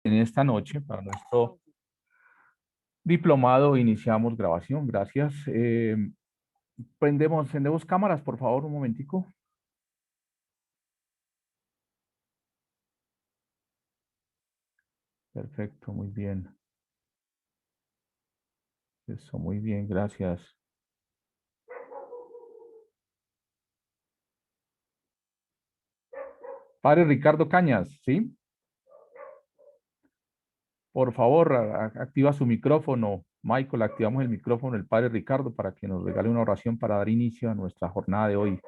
En esta noche, para nuestro diplomado, iniciamos grabación. Gracias. Encendemos cámaras, por favor, un momentico. Perfecto, muy bien. Eso, muy bien, gracias. Padre Ricardo Cañas, ¿sí? Por favor, activa su micrófono. Michael, activamos el micrófono del Padre Ricardo para que nos regale una oración para dar inicio a nuestra jornada de hoy.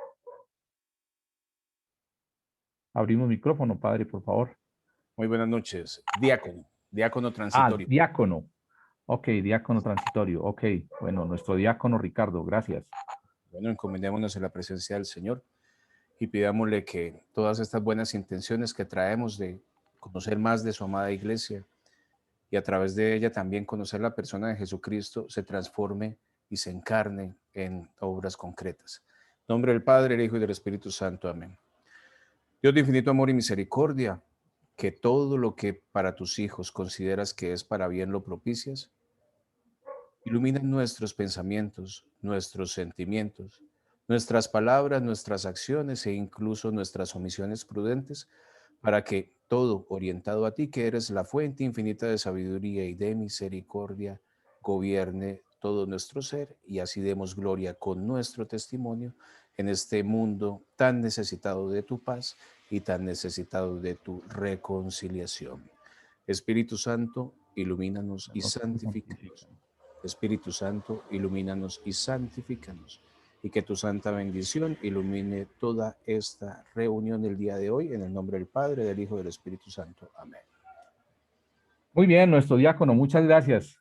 Abrimos micrófono, Padre, por favor. Muy buenas noches. Diácono transitorio. Diácono. Ok, diácono transitorio. Ok, bueno, nuestro diácono Ricardo, gracias. Bueno, encomendémonos en la presencia del Señor y pidámosle que todas estas buenas intenciones que traemos de conocer más de su amada iglesia y a través de ella también conocer la persona de Jesucristo se transforme y se encarne en obras concretas. En nombre del Padre, del Hijo y del Espíritu Santo. Amén. Dios de infinito amor y misericordia, que todo lo que para tus hijos consideras que es para bien lo propicias, ilumina nuestros pensamientos, nuestros sentimientos, nuestras palabras, nuestras acciones e incluso nuestras omisiones prudentes, para que todo orientado a ti, que eres la fuente infinita de sabiduría y de misericordia, gobierne todo nuestro ser y así demos gloria con nuestro testimonio en este mundo tan necesitado de tu paz y tan necesitado de tu reconciliación. Espíritu Santo, ilumínanos y santifícanos. Espíritu Santo, ilumínanos y santifícanos, y que tu santa bendición ilumine toda esta reunión del día de hoy, en el nombre del Padre, del Hijo y del Espíritu Santo. Amén. Muy bien, nuestro diácono, muchas gracias.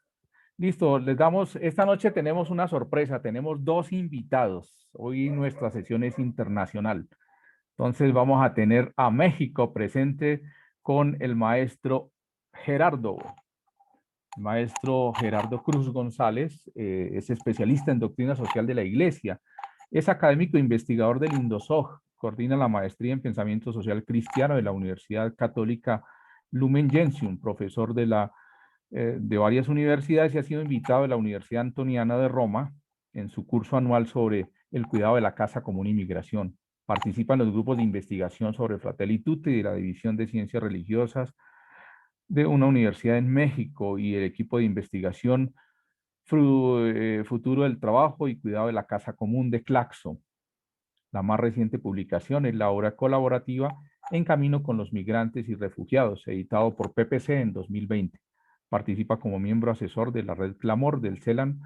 Listo, esta noche tenemos una sorpresa, tenemos dos invitados. Hoy nuestra sesión es internacional. Entonces vamos a tener a México presente con el maestro Gerardo. Maestro Gerardo Cruz González es especialista en doctrina social de la Iglesia, es académico e investigador del INDOSOG, coordina la maestría en pensamiento social cristiano de la Universidad Católica Lumen Gentium, profesor de varias universidades y ha sido invitado de la Universidad Antoniana de Roma en su curso anual sobre el cuidado de la casa común y migración. Participa en los grupos de investigación sobre Fratelli Tutti y de la División de Ciencias Religiosas de una universidad en México y el equipo de investigación Futuro del Trabajo y Cuidado de la Casa Común de Claxo. La más reciente publicación es la obra colaborativa En Camino con los Migrantes y Refugiados, editado por PPC en 2020. Participa como miembro asesor de la red Clamor del CELAN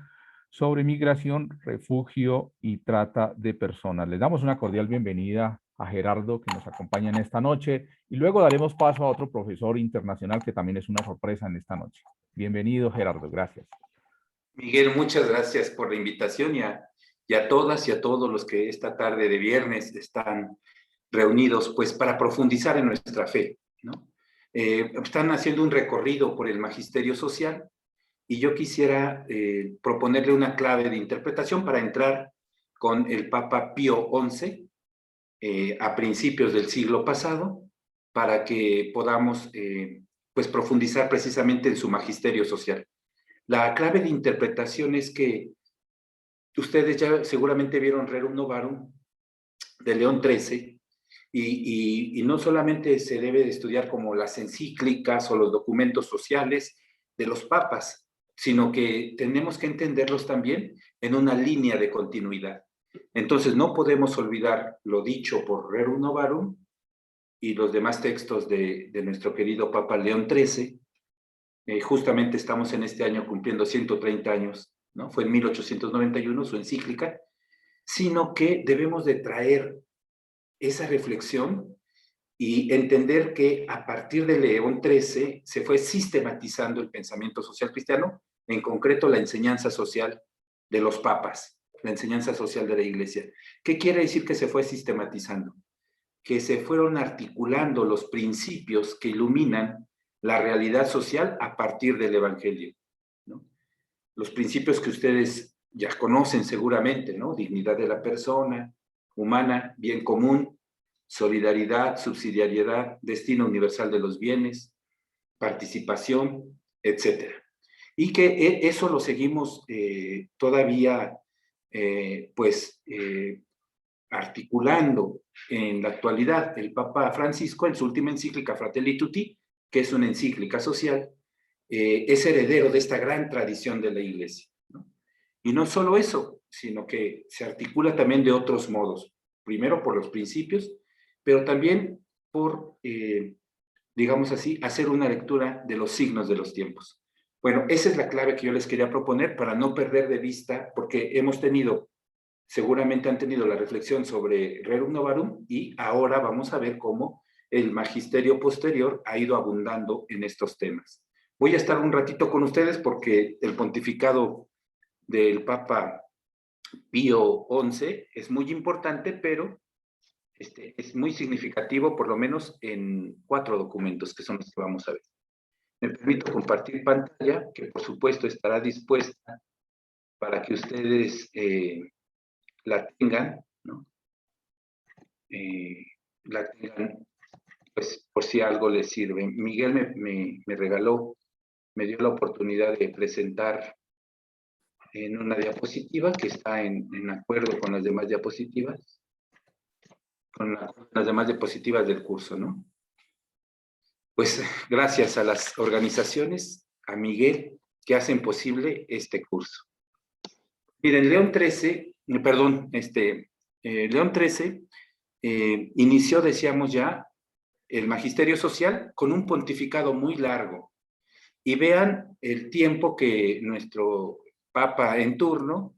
sobre migración, refugio y trata de personas. Les damos una cordial bienvenida a Gerardo, que nos acompaña en esta noche, y luego daremos paso a otro profesor internacional que también es una sorpresa en esta noche. Bienvenido, Gerardo, gracias. Miguel, muchas gracias por la invitación y a todas y a todos los que esta tarde de viernes están reunidos pues para profundizar en nuestra fe, ¿no? Están haciendo un recorrido por el magisterio social y yo quisiera proponerle una clave de interpretación para entrar con el Papa Pío XI a principios del siglo pasado para que podamos pues profundizar precisamente en su magisterio social. La clave de interpretación es que ustedes ya seguramente vieron Rerum Novarum de León XIII y no solamente se debe de estudiar como las encíclicas o los documentos sociales de los papas, sino que tenemos que entenderlos también en una línea de continuidad. Entonces no podemos olvidar lo dicho por Rerum Novarum y los demás textos de nuestro querido Papa León XIII. Justamente estamos en este año cumpliendo 130 años, ¿no? Fue en 1891 su encíclica, sino que debemos de traer esa reflexión y entender que a partir de León XIII se fue sistematizando el pensamiento social cristiano, en concreto la enseñanza social de los papas, la enseñanza social de la Iglesia. ¿Qué quiere decir que se fue sistematizando? Que se fueron articulando los principios que iluminan la realidad social a partir del Evangelio, ¿no? Los principios que ustedes ya conocen seguramente, ¿no? Dignidad de la persona humana, bien común, solidaridad, subsidiariedad, destino universal de los bienes, participación, etcétera. Y que eso lo seguimos todavía, articulando en la actualidad. El Papa Francisco, en su última encíclica Fratelli Tutti, que es una encíclica social, es heredero de esta gran tradición de la Iglesia, ¿no? Y no solo eso, sino que se articula también de otros modos. Primero por los principios, pero también por, digamos así, hacer una lectura de los signos de los tiempos. Bueno, esa es la clave que yo les quería proponer para no perder de vista, porque seguramente han tenido la reflexión sobre Rerum Novarum y ahora vamos a ver cómo el magisterio posterior ha ido abundando en estos temas. Voy a estar un ratito con ustedes porque el pontificado del Papa Pío XI es muy importante, pero es muy significativo, por lo menos en 4 documentos que son los que vamos a ver. Me permito compartir pantalla, que por supuesto estará dispuesta para que ustedes la tengan, ¿no? La tengan, pues, por si algo les sirve. Miguel me regaló, me dio la oportunidad de presentar en una diapositiva que está en acuerdo con las demás diapositivas, con las demás diapositivas del curso, ¿no? Pues gracias a las organizaciones, a Miguel, que hacen posible este curso. Miren, León XIII inició, decíamos ya, el magisterio social con un pontificado muy largo. Y vean el tiempo que nuestro Papa en turno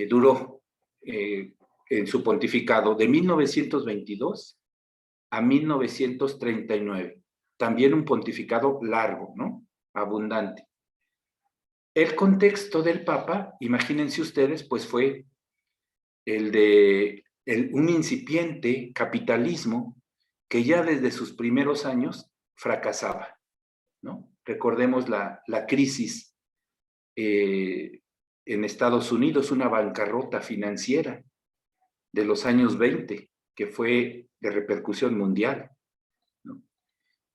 duró en su pontificado, de 1922 a 1939. También un pontificado largo, ¿no? Abundante. El contexto del Papa, imagínense ustedes, pues fue el de un incipiente capitalismo que ya desde sus primeros años fracasaba, ¿no? Recordemos la crisis en Estados Unidos, una bancarrota financiera de los años 20, que fue de repercusión mundial, ¿no?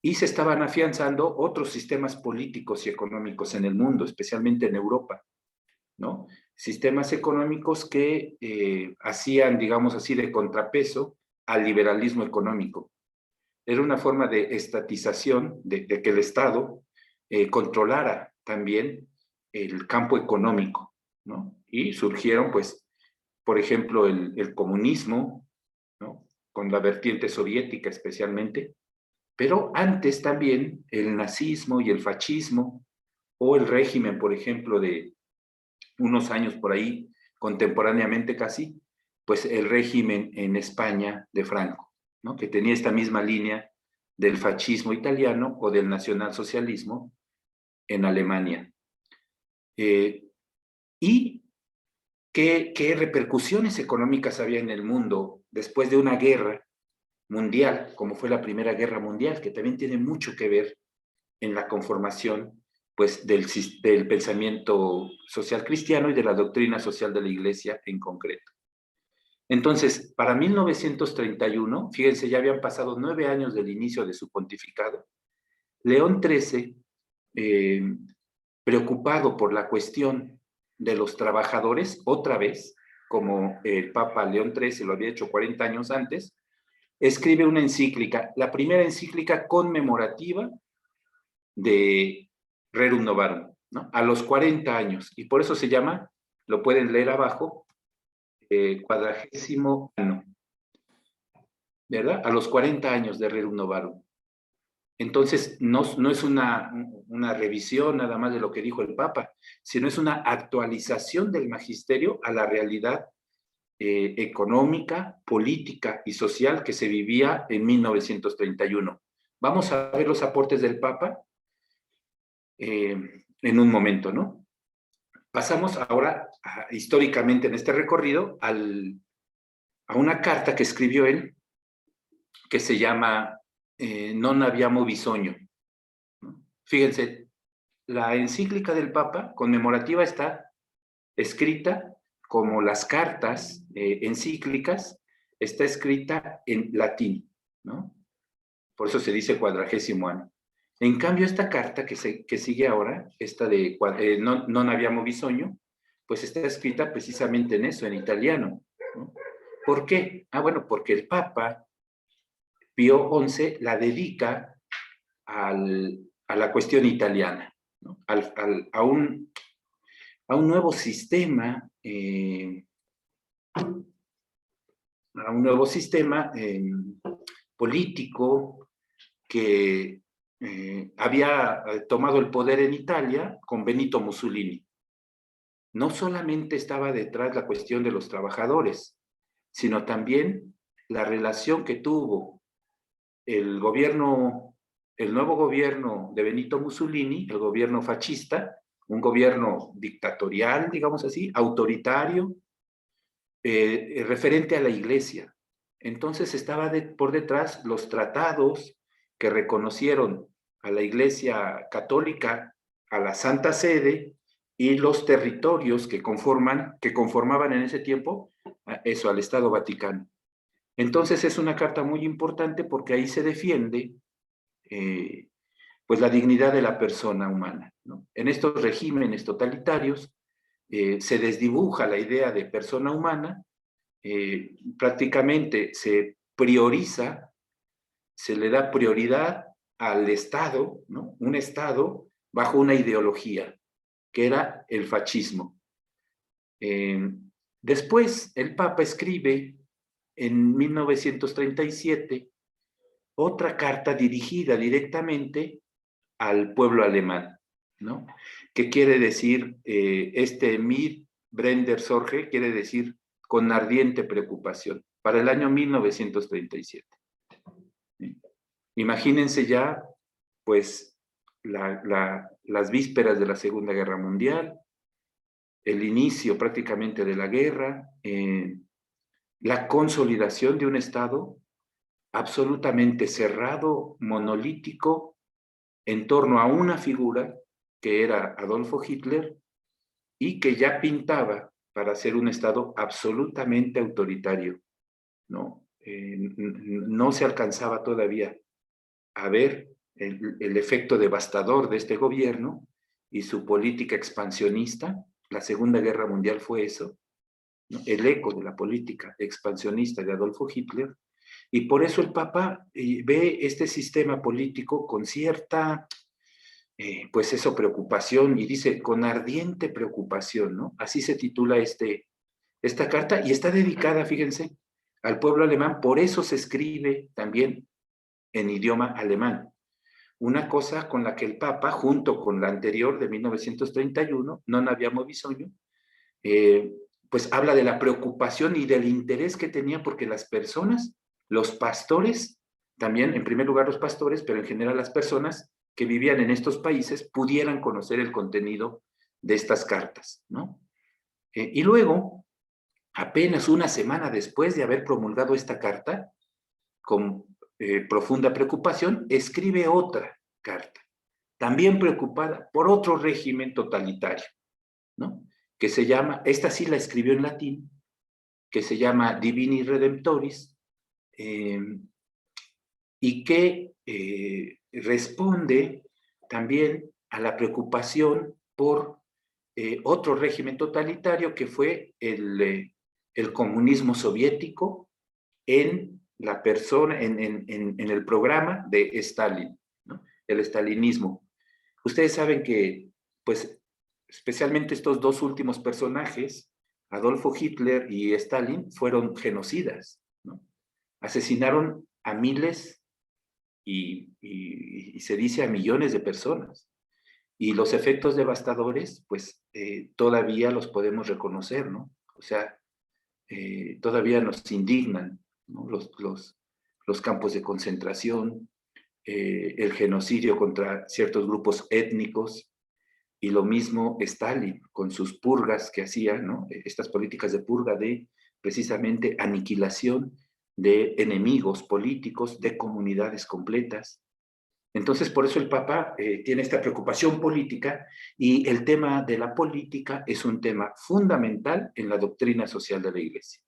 Y se estaban afianzando otros sistemas políticos y económicos en el mundo, especialmente en Europa, ¿no? Sistemas económicos que hacían, digamos así, de contrapeso al liberalismo económico. Era una forma de estatización, de que el Estado controlara también el campo económico, ¿no? Y surgieron, pues, por ejemplo, el comunismo, ¿no? Con la vertiente soviética especialmente, pero antes también el nazismo y el fascismo, o el régimen, por ejemplo, de unos años por ahí, contemporáneamente casi, pues el régimen en España de Franco, ¿no? Que tenía esta misma línea del fascismo italiano o del nacionalsocialismo en Alemania. ¿Y qué repercusiones económicas había en el mundo después de una guerra mundial, como fue la Primera Guerra Mundial, que también tiene mucho que ver en la conformación, pues, del pensamiento social cristiano y de la doctrina social de la Iglesia en concreto? Entonces, para 1931, fíjense, ya habían pasado 9 años del inicio de su pontificado, León XIII, preocupado por la cuestión de los trabajadores, otra vez, como el Papa León XIII lo había hecho 40 años antes, escribe una encíclica, la primera encíclica conmemorativa de Rerum Novarum, ¿no? A los 40 años, y por eso se llama, lo pueden leer abajo, 40º año, ¿verdad? A los 40 años de Rerum Novarum. Entonces, no es una revisión nada más de lo que dijo el Papa, sino es una actualización del magisterio a la realidad económica, política y social que se vivía en 1931. Vamos a ver los aportes del Papa en un momento, ¿no? Pasamos ahora, históricamente en este recorrido, a una carta que escribió él, que se llama Non abbiamo bisogno, ¿no? Fíjense, la encíclica del Papa conmemorativa está escrita como las cartas encíclicas, está escrita en latín, ¿no? Por eso se dice 40º año. En cambio, esta carta que sigue ahora, esta de Non abbiamo bisogno, pues está escrita precisamente en eso, en italiano, ¿no? ¿Por qué? Ah, bueno, porque el Papa Pío XI la dedica a la cuestión italiana, ¿no? A un nuevo sistema, político que había tomado el poder en Italia con Benito Mussolini. No solamente estaba detrás la cuestión de los trabajadores, sino también la relación que tuvo el nuevo gobierno de Benito Mussolini, el gobierno fascista, un gobierno dictatorial, digamos así, autoritario, referente a la Iglesia. Entonces estaba por detrás los tratados que reconocieron a la Iglesia Católica, a la Santa Sede, y los territorios que conformaban en ese tiempo eso, al Estado Vaticano. Entonces es una carta muy importante porque ahí se defiende pues la dignidad de la persona humana, ¿no? En estos regímenes totalitarios se desdibuja la idea de persona humana, prácticamente se prioriza, se le da prioridad al Estado, ¿no? Un Estado bajo una ideología, que era el fascismo. Después, el Papa escribe en 1937 otra carta dirigida directamente al pueblo alemán, ¿no? ¿Qué quiere decir mit brennender Sorge? Quiere decir con ardiente preocupación, para el año 1937. ¿Sí? Imagínense ya, pues, las vísperas de la Segunda Guerra Mundial, el inicio prácticamente de la guerra, la consolidación de un Estado absolutamente cerrado, monolítico, en torno a una figura que era Adolfo Hitler y que ya pintaba para ser un Estado absolutamente autoritario, ¿no? No se alcanzaba todavía a ver el efecto devastador de este gobierno y su política expansionista. La Segunda Guerra Mundial fue eso, ¿no? El eco de la política expansionista de Adolfo Hitler, y por eso el Papa ve este sistema político con cierta, pues eso, preocupación, y dice, con ardiente preocupación, ¿no? Así se titula esta carta, y está dedicada, fíjense, al pueblo alemán, por eso se escribe también en idioma alemán. Una cosa con la que el Papa, junto con la anterior de 1931, Non abbiamo bisogno, pues habla de la preocupación y del interés que tenía porque las personas, los pastores, también en primer lugar los pastores, pero en general las personas que vivían en estos países pudieran conocer el contenido de estas cartas, ¿no? Y luego, apenas una semana después de haber promulgado esta carta, con profunda preocupación, escribe otra carta, también preocupada por otro régimen totalitario, ¿no? Que se llama, esta sí la escribió en latín, que se llama Divini Redemptoris, y que responde también a la preocupación por otro régimen totalitario que fue el comunismo soviético en la persona, en el programa de Stalin, ¿no? El stalinismo. Ustedes saben que, pues, especialmente estos dos últimos personajes, Adolfo Hitler y Stalin, fueron genocidas, ¿no? Asesinaron a miles y se dice a millones de personas. Y los efectos devastadores, pues, todavía los podemos reconocer, ¿no? O sea, todavía nos indignan, ¿no? Los campos de concentración, el genocidio contra ciertos grupos étnicos, y lo mismo Stalin con sus purgas que hacía, ¿no? Estas políticas de purga de precisamente aniquilación de enemigos políticos, de comunidades completas. Entonces, por eso el Papa tiene esta preocupación política, y el tema de la política es un tema fundamental en la doctrina social de la Iglesia.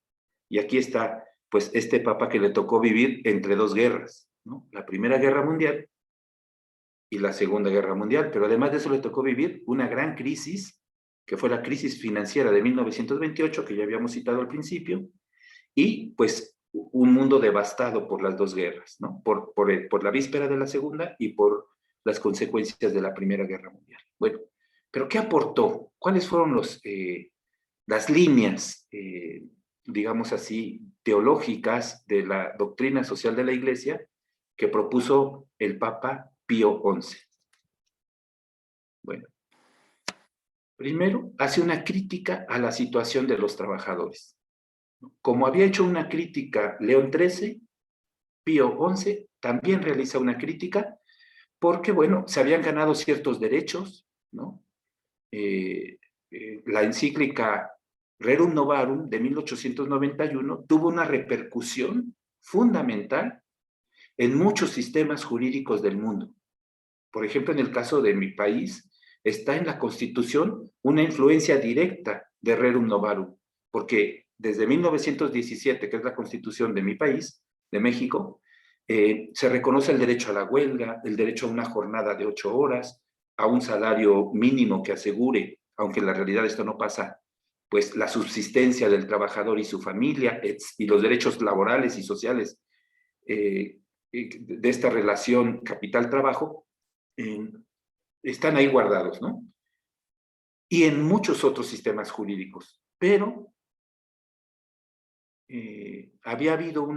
Y aquí está, pues, este Papa que le tocó vivir entre dos guerras, ¿no? La Primera Guerra Mundial y la Segunda Guerra Mundial, pero además de eso le tocó vivir una gran crisis, que fue la crisis financiera de 1928, que ya habíamos citado al principio, y pues un mundo devastado por las dos guerras, ¿no? Por la víspera de la Segunda y por las consecuencias de la Primera Guerra Mundial. Bueno, pero ¿qué aportó? ¿Cuáles fueron las líneas, digamos así, teológicas de la doctrina social de la Iglesia que propuso el Papa Pío XI? Bueno, primero hace una crítica a la situación de los trabajadores. Como había hecho una crítica León XIII, Pío XI también realiza una crítica porque, bueno, se habían ganado ciertos derechos, ¿no? La encíclica Rerum Novarum de 1891 tuvo una repercusión fundamental en muchos sistemas jurídicos del mundo. Por ejemplo, en el caso de mi país, está en la Constitución una influencia directa de Rerum Novarum, porque desde 1917, que es la Constitución de mi país, de México, se reconoce el derecho a la huelga, el derecho a una jornada de 8 horas, a un salario mínimo que asegure, aunque en la realidad esto no pasa, pues la subsistencia del trabajador y su familia, y los derechos laborales y sociales de esta relación capital-trabajo, están ahí guardados, ¿no? Y en muchos otros sistemas jurídicos. Pero había habido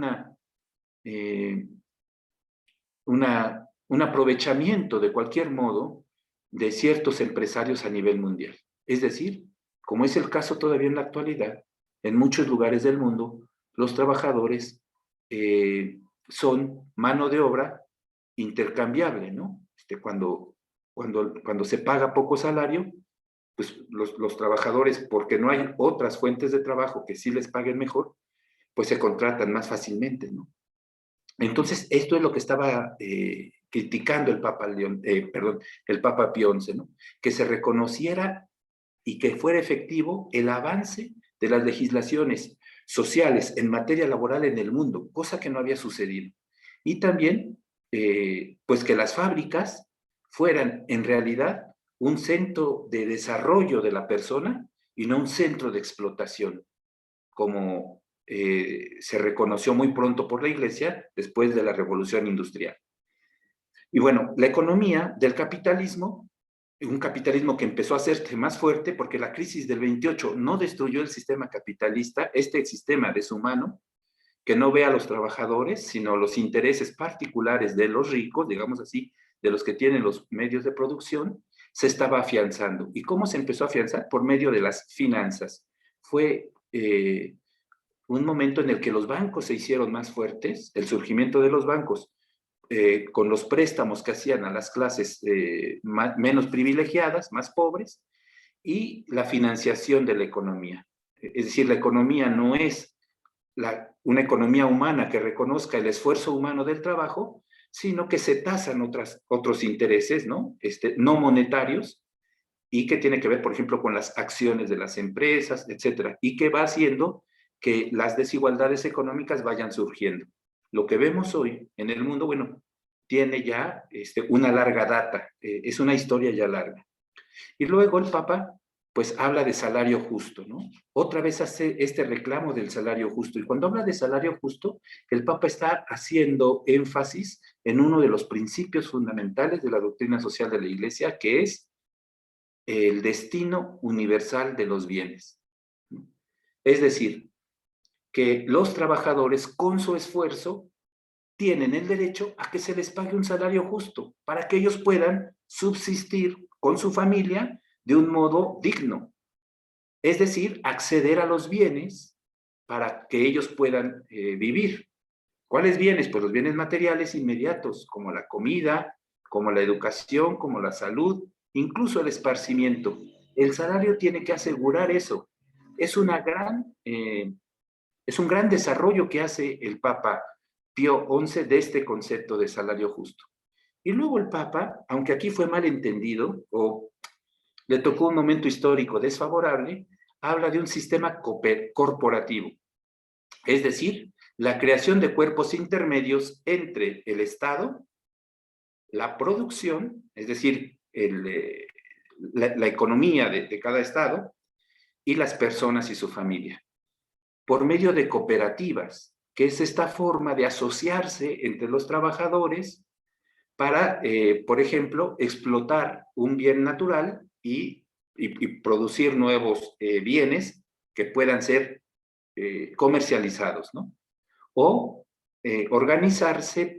un aprovechamiento de cualquier modo de ciertos empresarios a nivel mundial. Es decir, como es el caso todavía en la actualidad, en muchos lugares del mundo, los trabajadores son mano de obra intercambiable, ¿no? Cuando se paga poco salario, pues los trabajadores, porque no hay otras fuentes de trabajo que sí les paguen mejor, pues se contratan más fácilmente, ¿no? Entonces, esto es lo que estaba criticando el Papa el Papa Pío XI, ¿no? Que se reconociera y que fuera efectivo el avance de las legislaciones sociales en materia laboral en el mundo, cosa que no había sucedido. Y también, pues que las fábricas fueran en realidad un centro de desarrollo de la persona y no un centro de explotación, como se reconoció muy pronto por la Iglesia después de la Revolución Industrial. Y bueno, la economía del capitalismo, un capitalismo que empezó a hacerse más fuerte porque la crisis del 28 no destruyó el sistema capitalista, este sistema deshumano, que no ve a los trabajadores, sino los intereses particulares de los ricos, digamos así, de los que tienen los medios de producción, se estaba afianzando. ¿Y cómo se empezó a afianzar? Por medio de las finanzas. Fue un momento en el que los bancos se hicieron más fuertes, el surgimiento de los bancos, con los préstamos que hacían a las clases menos privilegiadas, más pobres, y la financiación de la economía. Es decir, la economía no es una economía humana que reconozca el esfuerzo humano del trabajo, sino que se tasan otros intereses, ¿no? No monetarios, y que tiene que ver, por ejemplo, con las acciones de las empresas, etcétera, y que va haciendo que las desigualdades económicas vayan surgiendo. Lo que vemos hoy en el mundo, bueno, tiene ya una larga data, es una historia ya larga. Y luego el Papa, pues habla de salario justo, ¿no? Otra vez hace este reclamo del salario justo. Y cuando habla de salario justo, el Papa está haciendo énfasis en uno de los principios fundamentales de la doctrina social de la Iglesia, que es el destino universal de los bienes. Es decir, que los trabajadores con su esfuerzo tienen el derecho a que se les pague un salario justo para que ellos puedan subsistir con su familia de un modo digno. Es decir, acceder a los bienes para que ellos puedan vivir. ¿Cuáles bienes? Pues los bienes materiales inmediatos, como la comida, como la educación, como la salud, incluso el esparcimiento. El salario tiene que asegurar eso. Es un gran desarrollo que hace el Papa Pío XI de este concepto de salario justo. Y luego el Papa, aunque aquí fue mal entendido o le tocó un momento histórico desfavorable, habla de un sistema corporativo. Es decir, la creación de cuerpos intermedios entre el Estado la producción, es decir, la economía de cada estado, y las personas y su familia, por medio de cooperativas, que es esta forma de asociarse entre los trabajadores para, por ejemplo, explotar un bien natural y producir nuevos bienes que puedan ser comercializados, ¿no? O organizarse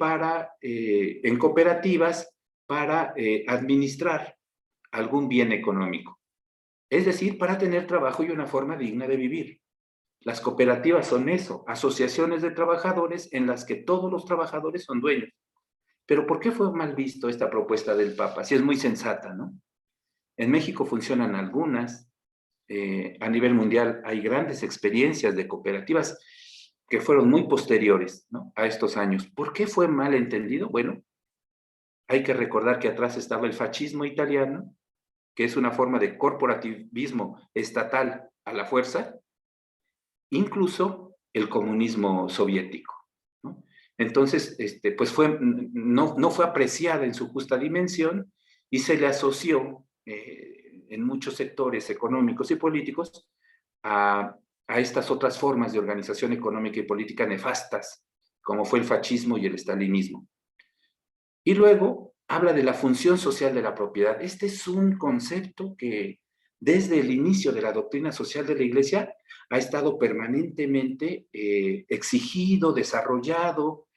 en cooperativas para administrar algún bien económico. Es decir, para tener trabajo y una forma digna de vivir. Las cooperativas son eso, asociaciones de trabajadores en las que todos los trabajadores son dueños. Pero ¿por qué fue mal visto esta propuesta del Papa? Si es muy sensata, ¿no? En México funcionan algunas, a nivel mundial hay grandes experiencias de cooperativas que fueron muy posteriores, ¿no?, a estos años. ¿Por qué fue mal entendido? Bueno, hay que recordar que atrás estaba el fascismo italiano, que es una forma de corporativismo estatal a la fuerza, incluso el comunismo soviético, ¿no? Entonces, pues no fue apreciada en su justa dimensión y se le asoció en muchos sectores económicos y políticos a estas otras formas de organización económica y política nefastas, como fue el fascismo y el estalinismo. Y luego habla de la función social de la propiedad. Este es un concepto que desde el inicio de la doctrina social de la Iglesia ha estado permanentemente exigido, desarrollado,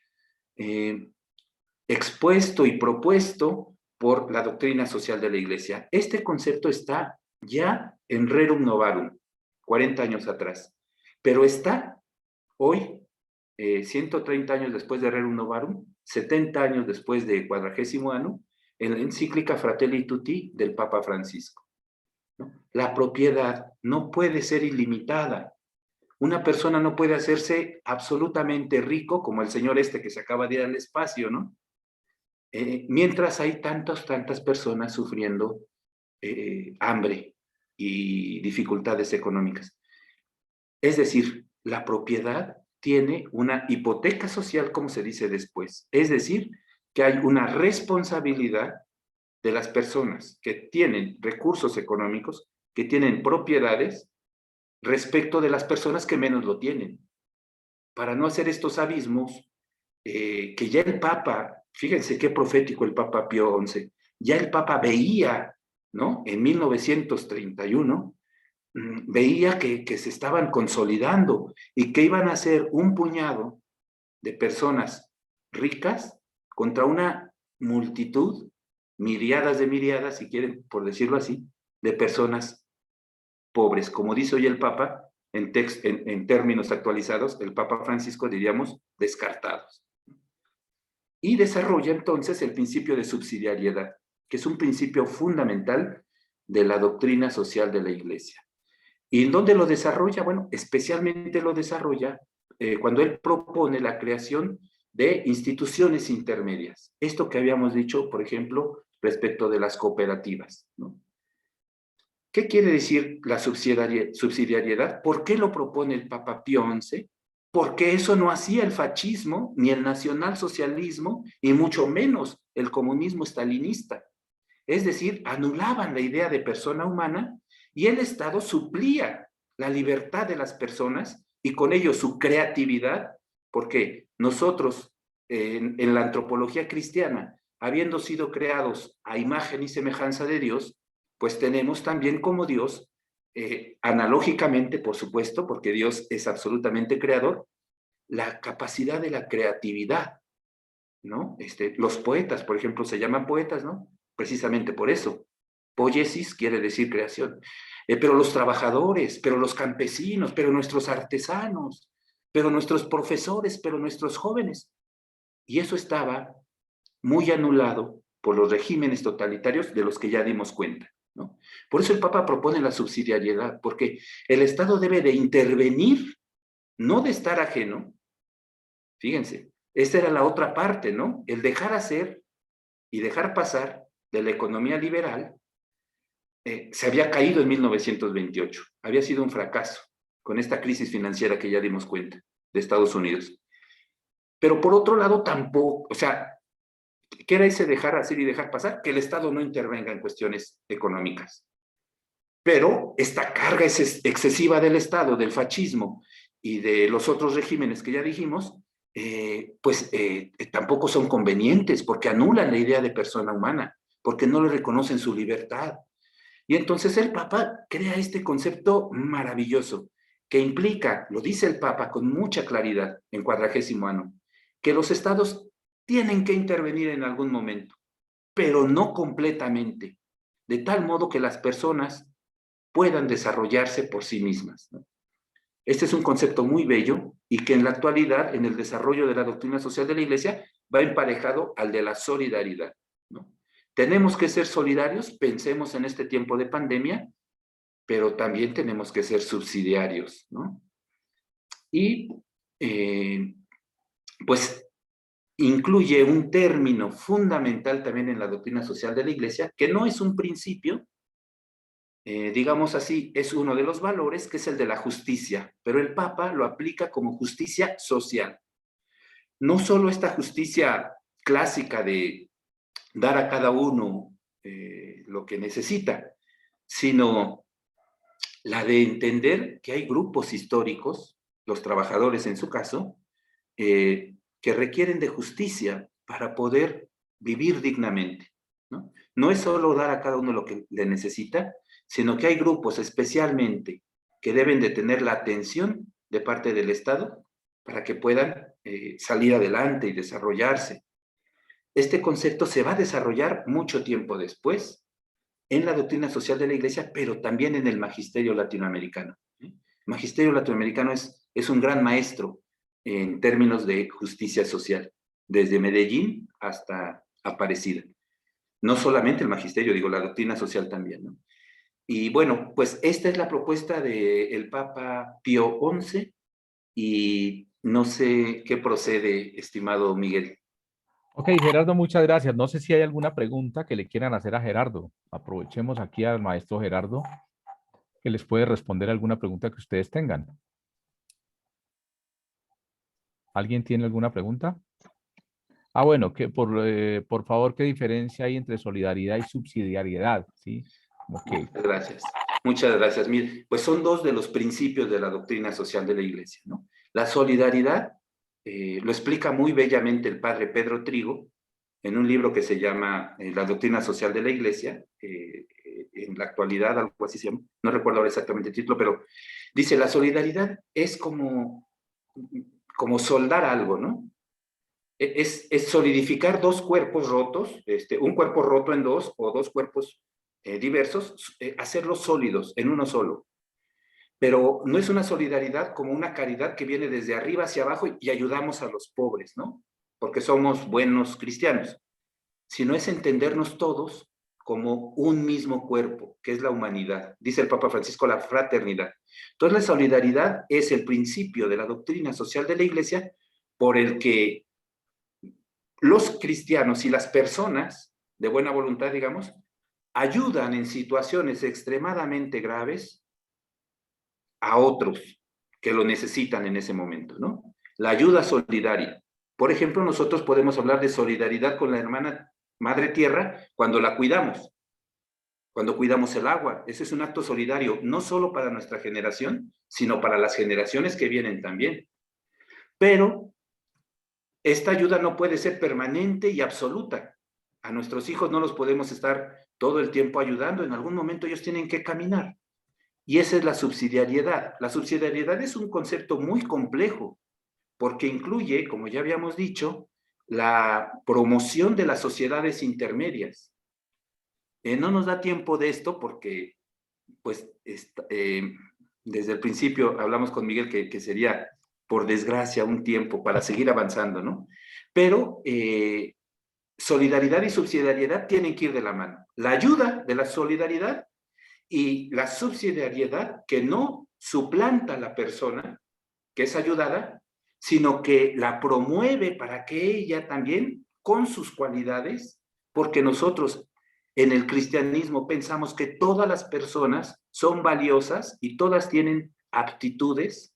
expuesto y propuesto por la doctrina social de la Iglesia. Este concepto está ya en Rerum Novarum, 40 años atrás, pero está hoy, 130 años después de Rerum Novarum, 70 años después de Quadragésimo Anno, en la encíclica Fratelli Tutti del Papa Francisco, ¿no? La propiedad no puede ser ilimitada. Una persona no puede hacerse absolutamente rico como el señor que se acaba de ir al espacio, ¿no? Mientras hay tantas personas sufriendo hambre y dificultades económicas. Es decir, la propiedad tiene una hipoteca social, como se dice después. Es decir, que hay una responsabilidad de las personas que tienen recursos económicos, que tienen propiedades, respecto de las personas que menos lo tienen, para no hacer estos abismos que ya el Papa, fíjense qué profético el Papa Pío XI, ya el Papa veía, ¿no?, en 1931, veía que se estaban consolidando y que iban a ser un puñado de personas ricas contra una multitud, miriadas de miriadas, si quieren, por decirlo así, de personas pobres. Como dice hoy el Papa, en términos actualizados, el Papa Francisco diríamos descartados. Y desarrolla entonces el principio de subsidiariedad, que es un principio fundamental de la doctrina social de la Iglesia. ¿Y dónde lo desarrolla? Bueno, especialmente lo desarrolla cuando él propone la creación de instituciones intermedias. Esto que habíamos dicho, por ejemplo, respecto de las cooperativas, ¿no? ¿Qué quiere decir la subsidiariedad? ¿Por qué lo propone el Papa Pío XI? Porque eso no hacía el fascismo, ni el nacionalsocialismo, y mucho menos el comunismo stalinista. Es decir, anulaban la idea de persona humana y el Estado suplía la libertad de las personas y con ello su creatividad, porque nosotros en la antropología cristiana, habiendo sido creados a imagen y semejanza de Dios, pues tenemos también como Dios, analógicamente, por supuesto, porque Dios es absolutamente creador, la capacidad de la creatividad, ¿no? Los poetas, por ejemplo, se llaman poetas, ¿no? Precisamente por eso. Poiesis quiere decir creación. Pero los trabajadores, pero los campesinos, pero nuestros artesanos, pero nuestros profesores, pero nuestros jóvenes. Y eso estaba muy anulado por los regímenes totalitarios de los que ya dimos cuenta, ¿no? Por eso el Papa propone la subsidiariedad, porque el Estado debe de intervenir, no de estar ajeno. Fíjense, esta era la otra parte, ¿no? El dejar hacer y dejar pasar de la economía liberal se había caído en 1928. Había sido un fracaso con esta crisis financiera que ya dimos cuenta de Estados Unidos. Pero por otro lado tampoco, o sea, ¿Qué era ese dejar hacer y dejar pasar? Que el Estado no intervenga en cuestiones económicas. Pero esta carga excesiva del Estado, del fascismo y de los otros regímenes que ya dijimos, tampoco son convenientes porque anulan la idea de persona humana, porque no le reconocen su libertad. Y entonces el Papa crea este concepto maravilloso que implica, lo dice el Papa con mucha claridad en 40º año, que los estados tienen que intervenir en algún momento, pero no completamente, de tal modo que las personas puedan desarrollarse por sí mismas, ¿no? Este es un concepto muy bello y que en la actualidad, en el desarrollo de la doctrina social de la Iglesia, va emparejado al de la solidaridad, ¿no? Tenemos que ser solidarios, pensemos en este tiempo de pandemia, pero también tenemos que ser subsidiarios, ¿no? Y pues incluye un término fundamental también en la doctrina social de la Iglesia, que no es un principio, digamos así, es uno de los valores, que es el de la justicia, pero el Papa lo aplica como justicia social. No solo esta justicia clásica de dar a cada uno lo que necesita, sino la de entender que hay grupos históricos, los trabajadores en su caso, que requieren de justicia para poder vivir dignamente, ¿no? No es solo dar a cada uno lo que le necesita, sino que hay grupos especialmente que deben de tener la atención de parte del Estado para que puedan salir adelante y desarrollarse. Este concepto se va a desarrollar mucho tiempo después en la doctrina social de la Iglesia, pero también en el magisterio latinoamericano. El magisterio latinoamericano es un gran maestro en términos de justicia social, desde Medellín hasta Aparecida. No solamente el magisterio, digo, la doctrina social también, ¿no? Y bueno, pues esta es la propuesta del Papa Pío XI y no sé qué procede, estimado Miguel. Ok, Gerardo, muchas gracias. No sé si hay alguna pregunta que le quieran hacer a Gerardo. Aprovechemos aquí al maestro Gerardo, que les puede responder alguna pregunta que ustedes tengan. ¿Alguien tiene alguna pregunta? Ah, bueno, que por favor, ¿qué diferencia hay entre solidaridad y subsidiariedad? ¿Sí? Okay. Muchas gracias. Muchas gracias. Mire, pues son dos de los principios de la doctrina social de la Iglesia, ¿no? La solidaridad lo explica muy bellamente el padre Pedro Trigo en un libro que se llama La doctrina social de la Iglesia, en la actualidad, algo así se llama, no recuerdo ahora exactamente el título, pero dice, la solidaridad es como soldar algo, ¿no? Es solidificar dos cuerpos rotos, un cuerpo roto en dos o dos cuerpos diversos, hacerlos sólidos en uno solo. Pero no es una solidaridad como una caridad que viene desde arriba hacia abajo y ayudamos a los pobres, ¿no? Porque somos buenos cristianos, sino es entendernos todos como un mismo cuerpo, que es la humanidad. Dice el Papa Francisco, la fraternidad. Entonces la solidaridad es el principio de la doctrina social de la Iglesia por el que los cristianos y las personas de buena voluntad, digamos, ayudan en situaciones extremadamente graves a otros que lo necesitan en ese momento, ¿no? La ayuda solidaria. Por ejemplo, nosotros podemos hablar de solidaridad con la hermana Madre Tierra cuando la cuidamos, cuando cuidamos el agua. Ese es un acto solidario, no solo para nuestra generación, sino para las generaciones que vienen también. Pero esta ayuda no puede ser permanente y absoluta. A nuestros hijos no los podemos estar todo el tiempo ayudando. En algún momento ellos tienen que caminar. Y esa es la subsidiariedad. La subsidiariedad es un concepto muy complejo, porque incluye, como ya habíamos dicho, la promoción de las sociedades intermedias. No nos da tiempo de esto porque, pues, desde el principio hablamos con Miguel que sería, por desgracia, un tiempo para seguir avanzando, ¿no? Pero solidaridad y subsidiariedad tienen que ir de la mano. La ayuda de la solidaridad y la subsidiariedad que no suplanta a la persona que es ayudada, sino que la promueve para que ella también, con sus cualidades, porque nosotros en el cristianismo pensamos que todas las personas son valiosas y todas tienen aptitudes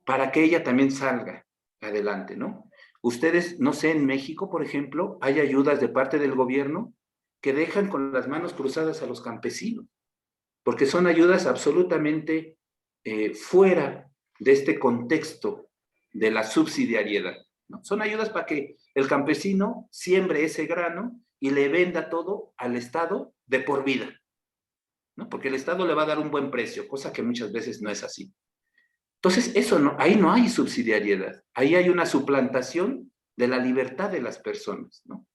para que ella también salga adelante, ¿no? Ustedes, no sé, en México, por ejemplo, hay ayudas de parte del gobierno que dejan con las manos cruzadas a los campesinos, porque son ayudas absolutamente fuera de este contexto de la subsidiariedad, ¿no? Son ayudas para que el campesino siembre ese grano y le venda todo al Estado de por vida, ¿no? Porque el Estado le va a dar un buen precio, cosa que muchas veces no es así. Entonces, eso no, ahí no hay subsidiariedad, ahí hay una suplantación de la libertad de las personas, ¿no?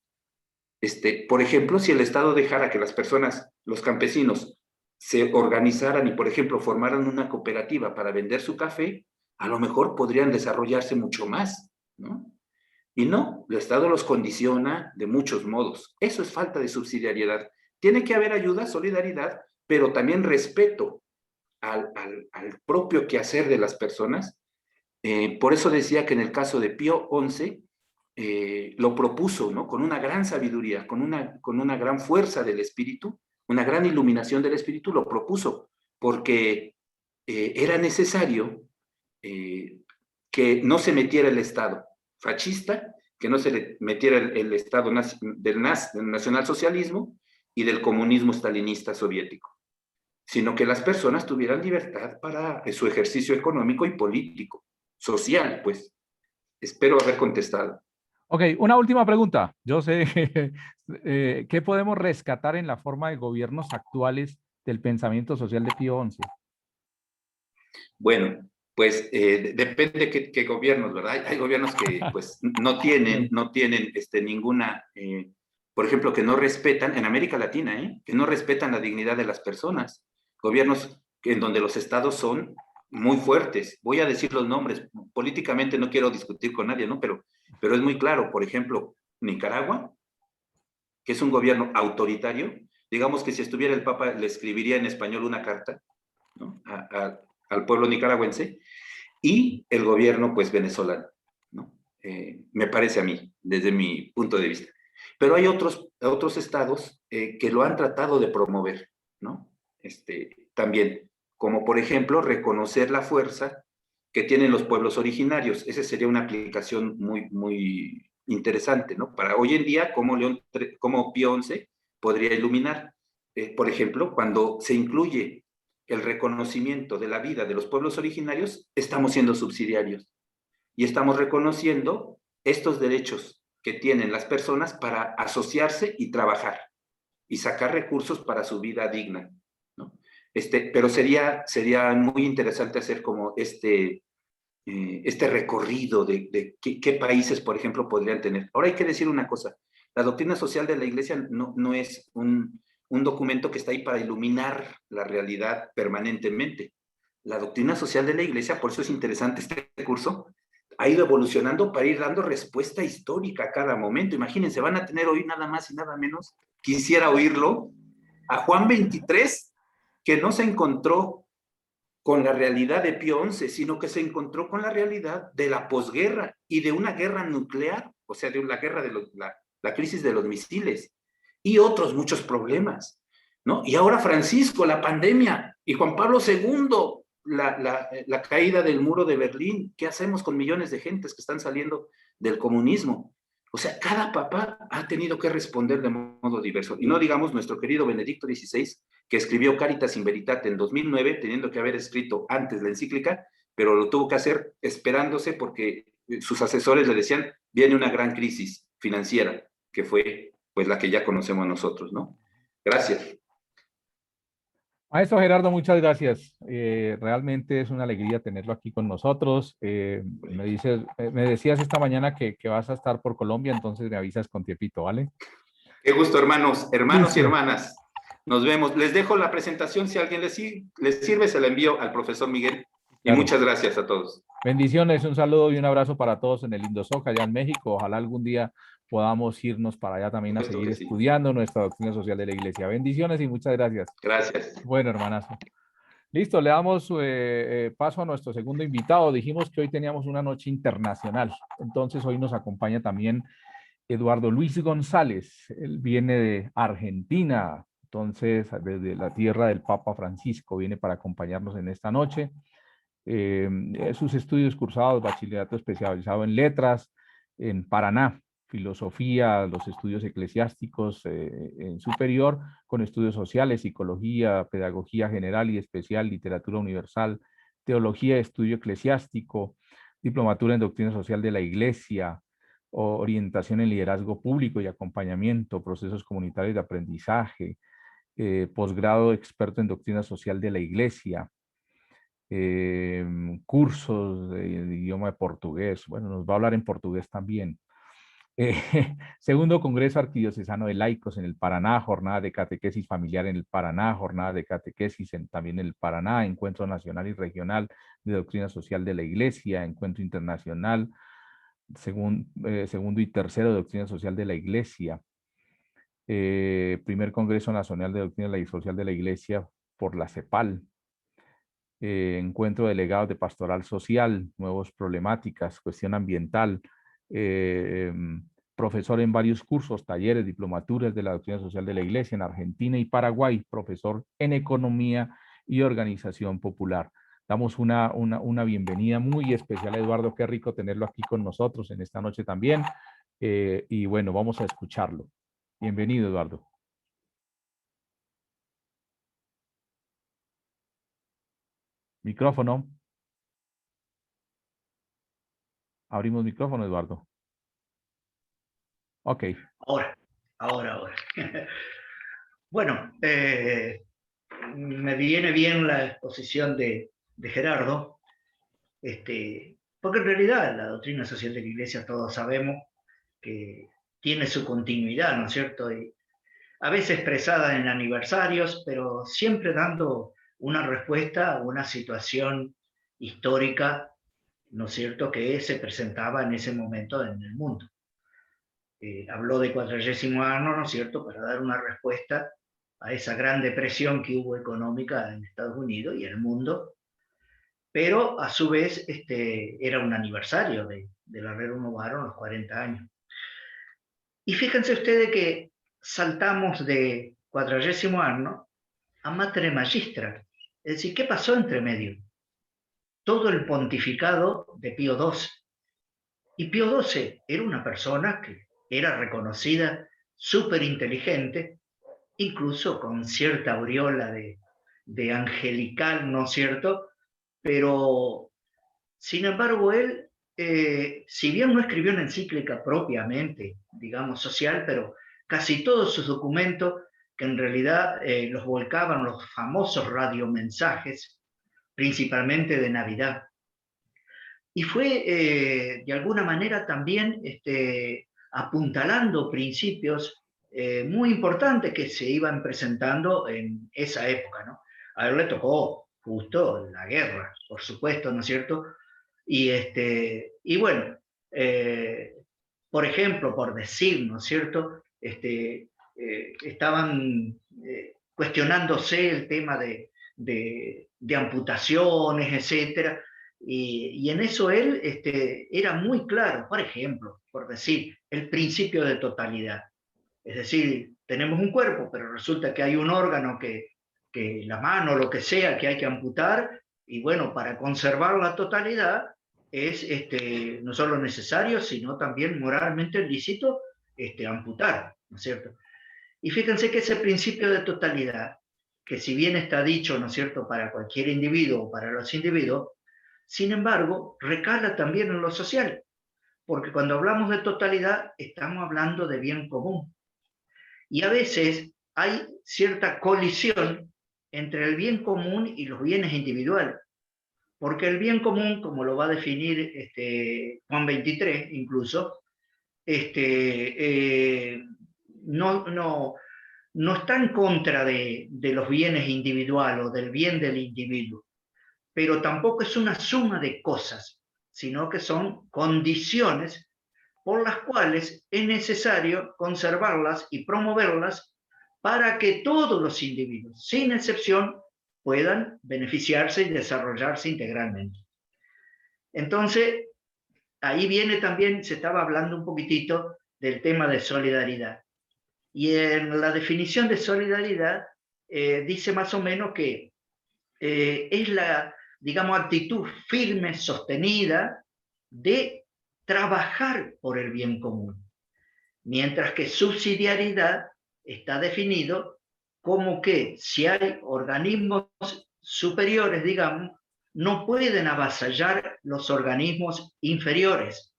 Por ejemplo, si el Estado dejara que las personas, los campesinos, se organizaran y, por ejemplo, formaran una cooperativa para vender su café, a lo mejor podrían desarrollarse mucho más, ¿no? Y no, el Estado los condiciona de muchos modos. Eso es falta de subsidiariedad. Tiene que haber ayuda, solidaridad, pero también respeto al propio quehacer de las personas. Por eso decía que en el caso de Pío XI, lo propuso, ¿no? Con una gran sabiduría, con una gran fuerza del espíritu, una gran iluminación del espíritu, lo propuso, porque era necesario que no se metiera el Estado fascista, que no se le metiera el Estado del nacionalsocialismo y del comunismo stalinista soviético, sino que las personas tuvieran libertad para su ejercicio económico y político, social, pues. Espero haber contestado. Ok, una última pregunta. Yo sé, ¿qué podemos rescatar en la forma de gobiernos actuales del pensamiento social de Pío XI? Bueno, pues depende qué gobiernos, ¿verdad? Hay gobiernos que pues no tienen ninguna, por ejemplo, que no respetan, en América Latina, que no respetan la dignidad de las personas. Gobiernos en donde los estados son muy fuertes. Voy a decir los nombres. Políticamente no quiero discutir con nadie, ¿no? Pero es muy claro. Por ejemplo, Nicaragua, que es un gobierno autoritario. Digamos que si estuviera el Papa, le escribiría en español una carta, ¿no? Al pueblo nicaragüense, y el gobierno, pues, venezolano, ¿no? Me parece a mí, desde mi punto de vista. Pero hay otros estados que lo han tratado de promover, ¿no? También, como por ejemplo, reconocer la fuerza que tienen los pueblos originarios. Esa sería una aplicación muy, muy interesante, ¿no? Para hoy en día, cómo Pío XI podría iluminar. Por ejemplo, cuando se incluye el reconocimiento de la vida de los pueblos originarios, estamos siendo subsidiarios y estamos reconociendo estos derechos que tienen las personas para asociarse y trabajar y sacar recursos para su vida digna, ¿no? Pero sería muy interesante hacer como este recorrido de qué países, por ejemplo, podrían tener. Ahora hay que decir una cosa, la doctrina social de la Iglesia no es un documento que está ahí para iluminar la realidad permanentemente. La doctrina social de la Iglesia, por eso es interesante este curso, ha ido evolucionando para ir dando respuesta histórica a cada momento. Imagínense, van a tener hoy nada más y nada menos, quisiera oírlo, a Juan 23, que no se encontró con la realidad de Pío XI, sino que se encontró con la realidad de la posguerra y de una guerra nuclear, o sea, de la guerra de la crisis de los misiles y otros muchos problemas, ¿no? Y ahora Francisco, la pandemia, y Juan Pablo II, la caída del muro de Berlín. ¿Qué hacemos con millones de gentes que están saliendo del comunismo? O sea, cada papá ha tenido que responder de modo diverso. Y no digamos nuestro querido Benedicto XVI, que escribió Caritas in Veritate en 2009, teniendo que haber escrito antes la encíclica, pero lo tuvo que hacer esperándose porque sus asesores le decían, viene una gran crisis financiera, que fue pues la que ya conocemos nosotros, ¿no? Gracias. Maestro Gerardo, muchas gracias. Realmente es una alegría tenerlo aquí con nosotros. Me decías esta mañana que vas a estar por Colombia, entonces me avisas con tiempito, ¿vale? Qué gusto, hermanos y Listo. hermanas. Nos vemos. Les dejo la presentación. Si a alguien les sirve, se la envío al profesor Miguel. Y Claro. muchas gracias a todos. Bendiciones, un saludo y un abrazo para todos en el Indosoc, allá en México. Ojalá algún día podamos irnos para allá también a seguir estudiando nuestra doctrina social de la Iglesia. Bendiciones y muchas gracias. Gracias. Bueno, hermanazo. Listo, le damos paso a nuestro segundo invitado. Dijimos que hoy teníamos una noche internacional. Entonces, hoy nos acompaña también Eduardo Luis González. Él viene de Argentina. Entonces, desde la tierra del Papa Francisco, viene para acompañarnos en esta noche. Sus estudios cursados, bachillerato especializado en letras, en Paraná, filosofía, los estudios eclesiásticos en superior, con estudios sociales, psicología, pedagogía general y especial, literatura universal, teología, estudio eclesiástico, diplomatura en doctrina social de la Iglesia, orientación en liderazgo público y acompañamiento, procesos comunitarios de aprendizaje, posgrado experto en doctrina social de la Iglesia, cursos de idioma de portugués. Bueno, nos va a hablar en portugués también. Eh, Segundo Congreso Arquidiocesano de Laicos en el Paraná, jornada de catequesis familiar en el Paraná, jornada de catequesis también en el Paraná, encuentro nacional y regional de doctrina social de la Iglesia, encuentro internacional, segundo y tercero de doctrina social de la Iglesia, primer Congreso Nacional de Doctrina Social de la Iglesia por la CEPAL, encuentro de delegados de pastoral social, nuevas problemáticas, cuestión ambiental, profesor en varios cursos, talleres, diplomaturas de la doctrina social de la Iglesia en Argentina y Paraguay, profesor en economía y organización popular. Damos una bienvenida muy especial a Eduardo, qué rico tenerlo aquí con nosotros en esta noche también. Y bueno, vamos a escucharlo. Bienvenido, Eduardo. Micrófono. Abrimos micrófono, Eduardo. Ok. Ahora. Bueno, me viene bien la exposición de Gerardo, porque en realidad la doctrina social de la Iglesia todos sabemos que tiene su continuidad, ¿no es cierto? Y a veces expresada en aniversarios, pero siempre dando una respuesta a una situación histórica, ¿no es cierto?, que se presentaba en ese momento en el mundo. Habló de 40º año, ¿no es cierto?, para dar una respuesta a esa gran depresión que hubo económica en Estados Unidos y en el mundo, pero a su vez era un aniversario de la renovaron los 40 años. Y fíjense ustedes que saltamos de 40º año a Mater Magistra, es decir, ¿qué pasó entre medio? Todo el pontificado de Pío XII. Y Pío XII era una persona que era reconocida, súper inteligente, incluso con cierta aureola de angelical, ¿no es cierto? Pero, sin embargo, él, si bien no escribió una encíclica propiamente, digamos, social, pero casi todos sus documentos, que en realidad los volcaban los famosos radiomensajes, principalmente de Navidad. Y fue, de alguna manera, también apuntalando principios muy importantes que se iban presentando en esa época, ¿no? A él le tocó justo la guerra, por supuesto, ¿no es cierto? Y bueno, por ejemplo, por decir, ¿no es cierto? Estaban cuestionándose el tema de amputaciones, etcétera. Y en eso él era muy claro, por ejemplo, por decir, el principio de totalidad. Es decir, tenemos un cuerpo, pero resulta que hay un órgano que la mano, lo que sea, que hay que amputar, y bueno, para conservar la totalidad es no solo necesario, sino también moralmente lícito amputar, ¿no es cierto? Y fíjense que ese principio de totalidad, que si bien está dicho, ¿no es cierto?, para cualquier individuo o para los individuos, sin embargo, recala también en lo social, porque cuando hablamos de totalidad estamos hablando de bien común. Y a veces hay cierta colisión entre el bien común y los bienes individuales, porque el bien común, como lo va a definir Juan 23 incluso, no está en contra de los bienes individuales o del bien del individuo, pero tampoco es una suma de cosas, sino que son condiciones por las cuales es necesario conservarlas y promoverlas para que todos los individuos, sin excepción, puedan beneficiarse y desarrollarse integralmente. Entonces, ahí viene también, se estaba hablando un poquitito del tema de solidaridad. Y en la definición de solidaridad dice más o menos que es la, digamos, actitud firme, sostenida, de trabajar por el bien común. Mientras que subsidiariedad está definido como que si hay organismos superiores, digamos, no pueden avasallar los organismos inferiores,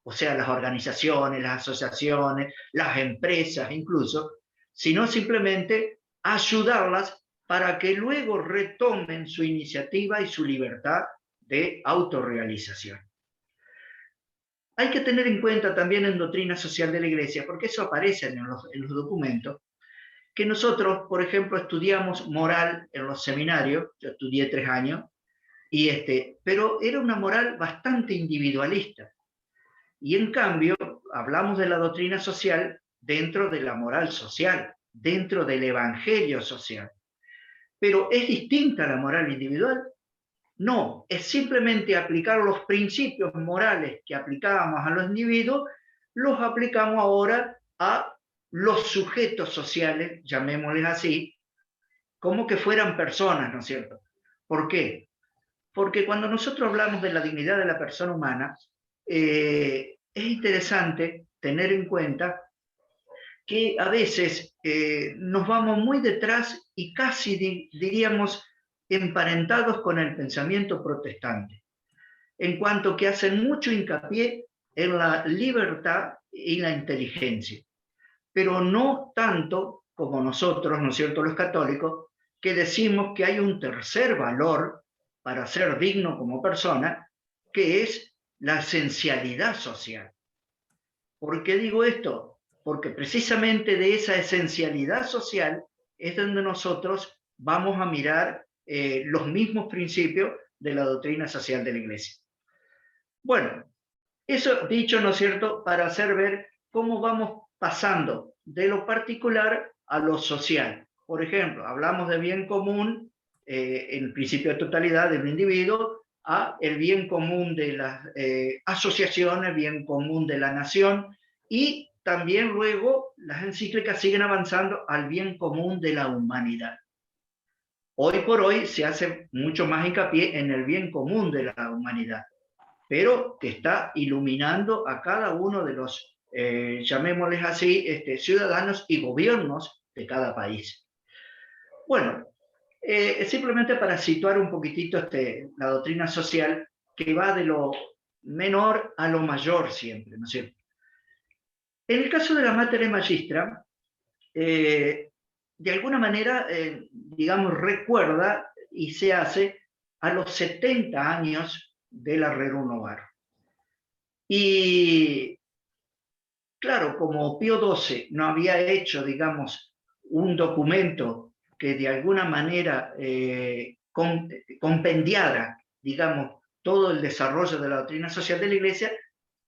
o sea, las organizaciones, las asociaciones, las empresas incluso, sino simplemente ayudarlas para que luego retomen su iniciativa y su libertad de autorrealización. Hay que tener en cuenta también en doctrina social de la Iglesia, porque eso aparece en los documentos, que nosotros, por ejemplo, estudiamos moral en los seminarios. Yo estudié 3 años, pero era una moral bastante individualista. Y en cambio, hablamos de la doctrina social dentro de la moral social, dentro del evangelio social. Pero ¿es distinta la moral individual? No, es simplemente aplicar los principios morales que aplicábamos a los individuos, los aplicamos ahora a los sujetos sociales, llamémosles así, como que fueran personas, ¿no es cierto? ¿Por qué? Porque cuando nosotros hablamos de la dignidad de la persona humana, es interesante tener en cuenta que a veces nos vamos muy detrás y casi diríamos emparentados con el pensamiento protestante, en cuanto que hacen mucho hincapié en la libertad y la inteligencia, pero no tanto como nosotros, ¿no es cierto?, los católicos, que decimos que hay un tercer valor para ser digno como persona, que es la esencialidad social. ¿Por qué digo esto? Porque precisamente de esa esencialidad social es donde nosotros vamos a mirar los mismos principios de la doctrina social de la Iglesia. Bueno, eso dicho, ¿no es cierto?, para hacer ver cómo vamos pasando de lo particular a lo social. Por ejemplo, hablamos de bien común, en el principio de totalidad del individuo, a el bien común de las asociaciones, bien común de la nación, y también luego las encíclicas siguen avanzando al bien común de la humanidad. Hoy por hoy se hace mucho más hincapié en el bien común de la humanidad, pero que está iluminando a cada uno de los, llamémosles así, ciudadanos y gobiernos de cada país. Bueno, simplemente para situar un poquitito la doctrina social, que va de lo menor a lo mayor siempre, ¿no es cierto? En el caso de la Mater Magistra, de alguna manera, digamos, recuerda y se hace a los 70 años de la Rerum Novarum. Y claro, como Pío XII no había hecho, digamos, un documento que de alguna manera compendiara, digamos, todo el desarrollo de la doctrina social de la Iglesia,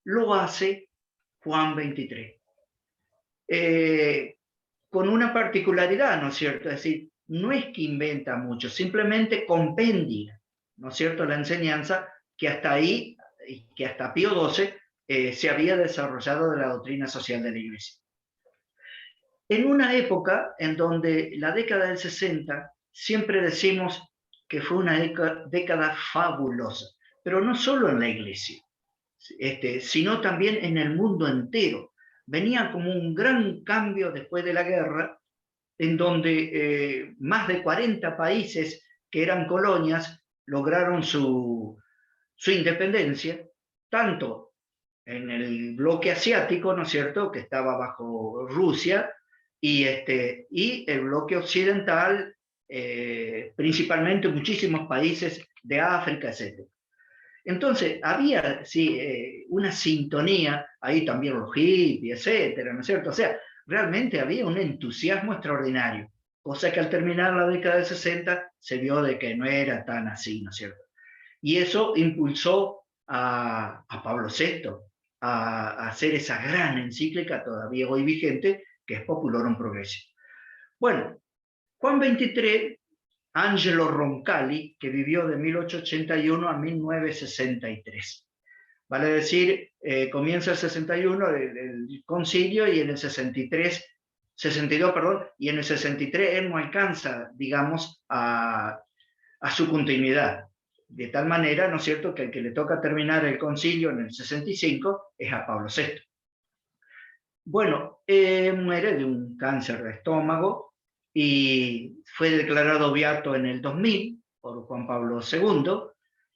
lo hace Juan XXIII. Con una particularidad, ¿no es cierto? Es decir, no es que inventa mucho, simplemente compendia, ¿no es cierto?, la enseñanza que hasta ahí, que hasta Pío XII se había desarrollado de la doctrina social de la Iglesia. En una época en donde la década del 60, siempre decimos que fue una década fabulosa, pero no solo en la Iglesia, sino también en el mundo entero. Venía como un gran cambio después de la guerra, en donde más de 40 países que eran colonias lograron su independencia, tanto en el bloque asiático, ¿no es cierto?, que estaba bajo Rusia, y el bloque occidental, principalmente muchísimos países de África, etc. Entonces, había sí, una sintonía, ahí también los hippies, etcétera, ¿no es cierto? O sea, realmente había un entusiasmo extraordinario, cosa que al terminar la década del 60 se vio de que no era tan así, ¿no es cierto? Y eso impulsó a Pablo VI a hacer esa gran encíclica, todavía hoy vigente, que es Populorum Progressio. Bueno, Juan XXIII, Angelo Roncalli, que vivió de 1881 a 1963. Vale decir, comienza el 61 el concilio, y en el 62, y en el 63 él no alcanza, digamos, a su continuidad. de tal manera, ¿no es cierto?, que el que le toca terminar el concilio en el 65 es a Pablo VI. Bueno, muere de un cáncer de estómago y fue declarado beato en el 2000 por Juan Pablo II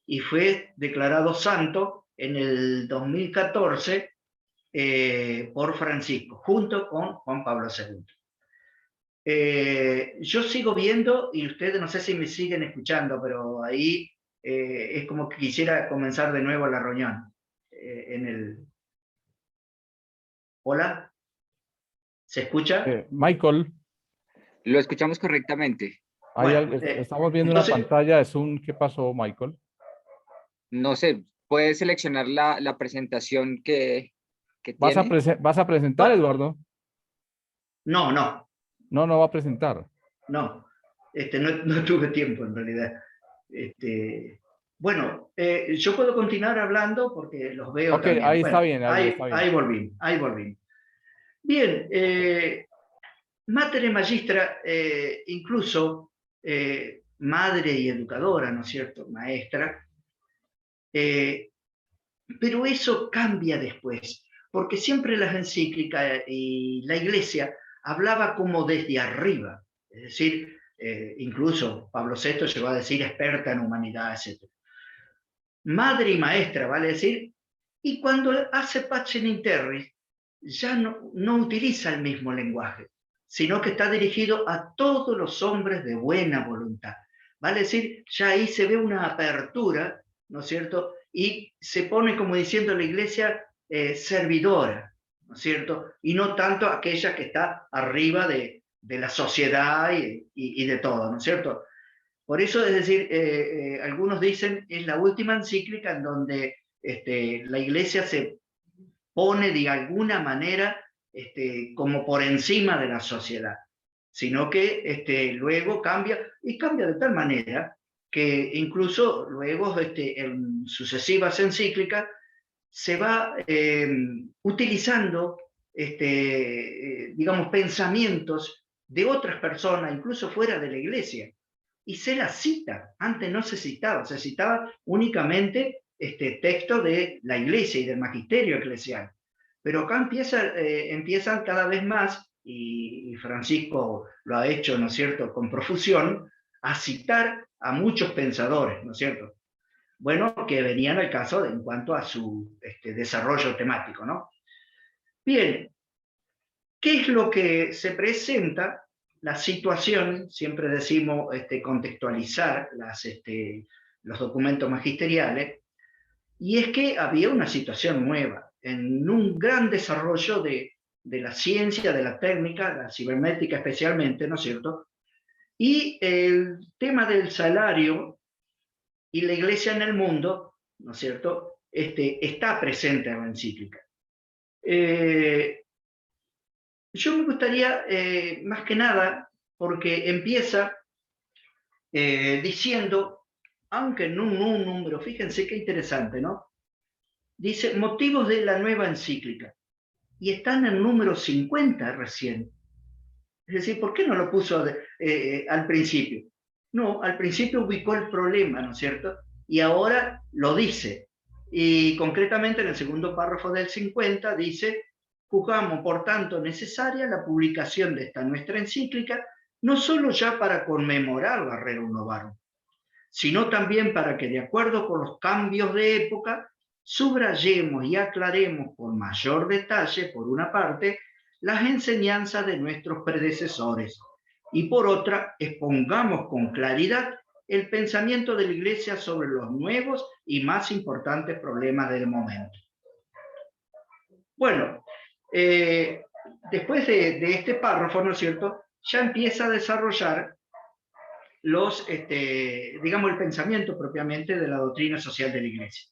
y fue declarado santo en el 2014 por Francisco, junto con Juan Pablo II. Yo sigo viendo, y ustedes no sé si me siguen escuchando, pero ahí es como que quisiera comenzar de nuevo la reunión. ¿Hola? ¿Se escucha? Michael, Lo escuchamos correctamente. Bueno, estamos viendo una entonces, pantalla de Zoom. ¿Qué pasó, Michael? No sé, puedes seleccionar la presentación que ¿Vas a, tiene. vas a presentar, bueno, Eduardo? no, No, no va a presentar. no, no tuve tiempo en realidad. Bueno, yo puedo continuar hablando porque los veo Ok, también. ahí está Bueno, bien, ahí está bien. ahí volvimos. Bien, Mater Magistra, incluso madre y educadora, ¿no es cierto? Maestra, pero eso cambia después, porque siempre las encíclicas y la Iglesia hablaba como desde arriba, es decir, incluso Pablo VI llegó a decir experta en humanidad, etc. Madre y maestra, vale decir, y cuando hace Pacem in Terris, ya no utiliza el mismo lenguaje, sino que está dirigido a todos los hombres de buena voluntad. Vale decir, ya ahí se ve una apertura, ¿no es cierto? Y se pone como diciendo la Iglesia servidora, ¿no es cierto? Y no tanto aquella que está arriba de la sociedad y de todo, ¿no es cierto? Por eso, es decir, algunos dicen es la última encíclica en donde la Iglesia se pone de alguna manera como por encima de la sociedad, sino que luego cambia, y cambia de tal manera que incluso luego en sucesivas encíclicas se va utilizando, digamos, pensamientos de otras personas, incluso fuera de la Iglesia, y se las cita. Antes no se citaba, se citaba únicamente texto de la Iglesia y del magisterio eclesial. Pero acá empiezan cada vez más, y Francisco lo ha hecho, ¿no es cierto?, con profusión, a citar a muchos pensadores, ¿no es cierto?, bueno, que venían al caso en cuanto a su desarrollo temático, ¿no? Bien, ¿qué es lo que se presenta? La situación, siempre decimos contextualizar los documentos magisteriales, y es que había una situación nueva, en un gran desarrollo de la ciencia, de la técnica, la cibernética especialmente, ¿no es cierto? Y el tema del salario y la Iglesia en el mundo, ¿no es cierto?, está presente en la encíclica. Yo me gustaría, más que nada, porque empieza diciendo, aunque en un número, fíjense qué interesante, ¿no? Dice, motivos de la nueva encíclica. Y están en el número 50 recién. Es decir, ¿por qué no lo puso al principio? No, al principio ubicó el problema, ¿no es cierto? Y ahora lo dice. Y concretamente en el segundo párrafo del 50 dice, juzgamos por tanto necesaria la publicación de esta nuestra encíclica, no solo ya para conmemorar la Rerum Novarum, sino también para que, de acuerdo con los cambios de época, subrayemos y aclaremos con mayor detalle, por una parte, las enseñanzas de nuestros predecesores, y por otra, expongamos con claridad el pensamiento de la Iglesia sobre los nuevos y más importantes problemas del momento. Bueno, después de este párrafo, ¿no es cierto?, ya empieza a desarrollar digamos, el pensamiento propiamente de la doctrina social de la Iglesia,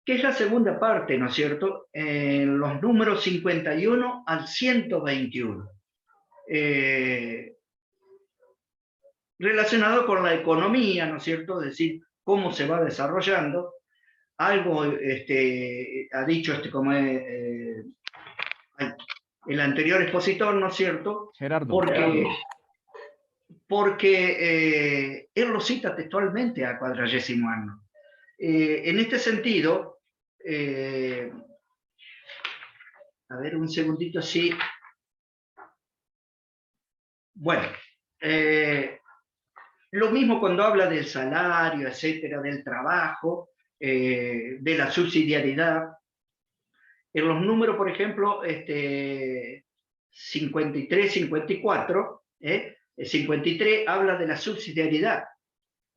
que es la segunda parte, ¿no es cierto?, en los números 51 al 121, relacionado con la economía, ¿no es cierto?, es decir, cómo se va desarrollando. Algo ha dicho como el anterior expositor, ¿no es cierto? Gerardo. Porque porque él lo cita textualmente a Quadragesimo Anno. En este sentido, a ver, un segundito así. Bueno, lo mismo cuando habla del salario, etcétera, del trabajo, de la subsidiariedad. En los números, por ejemplo, 53, 54, el 53 habla de la subsidiariedad.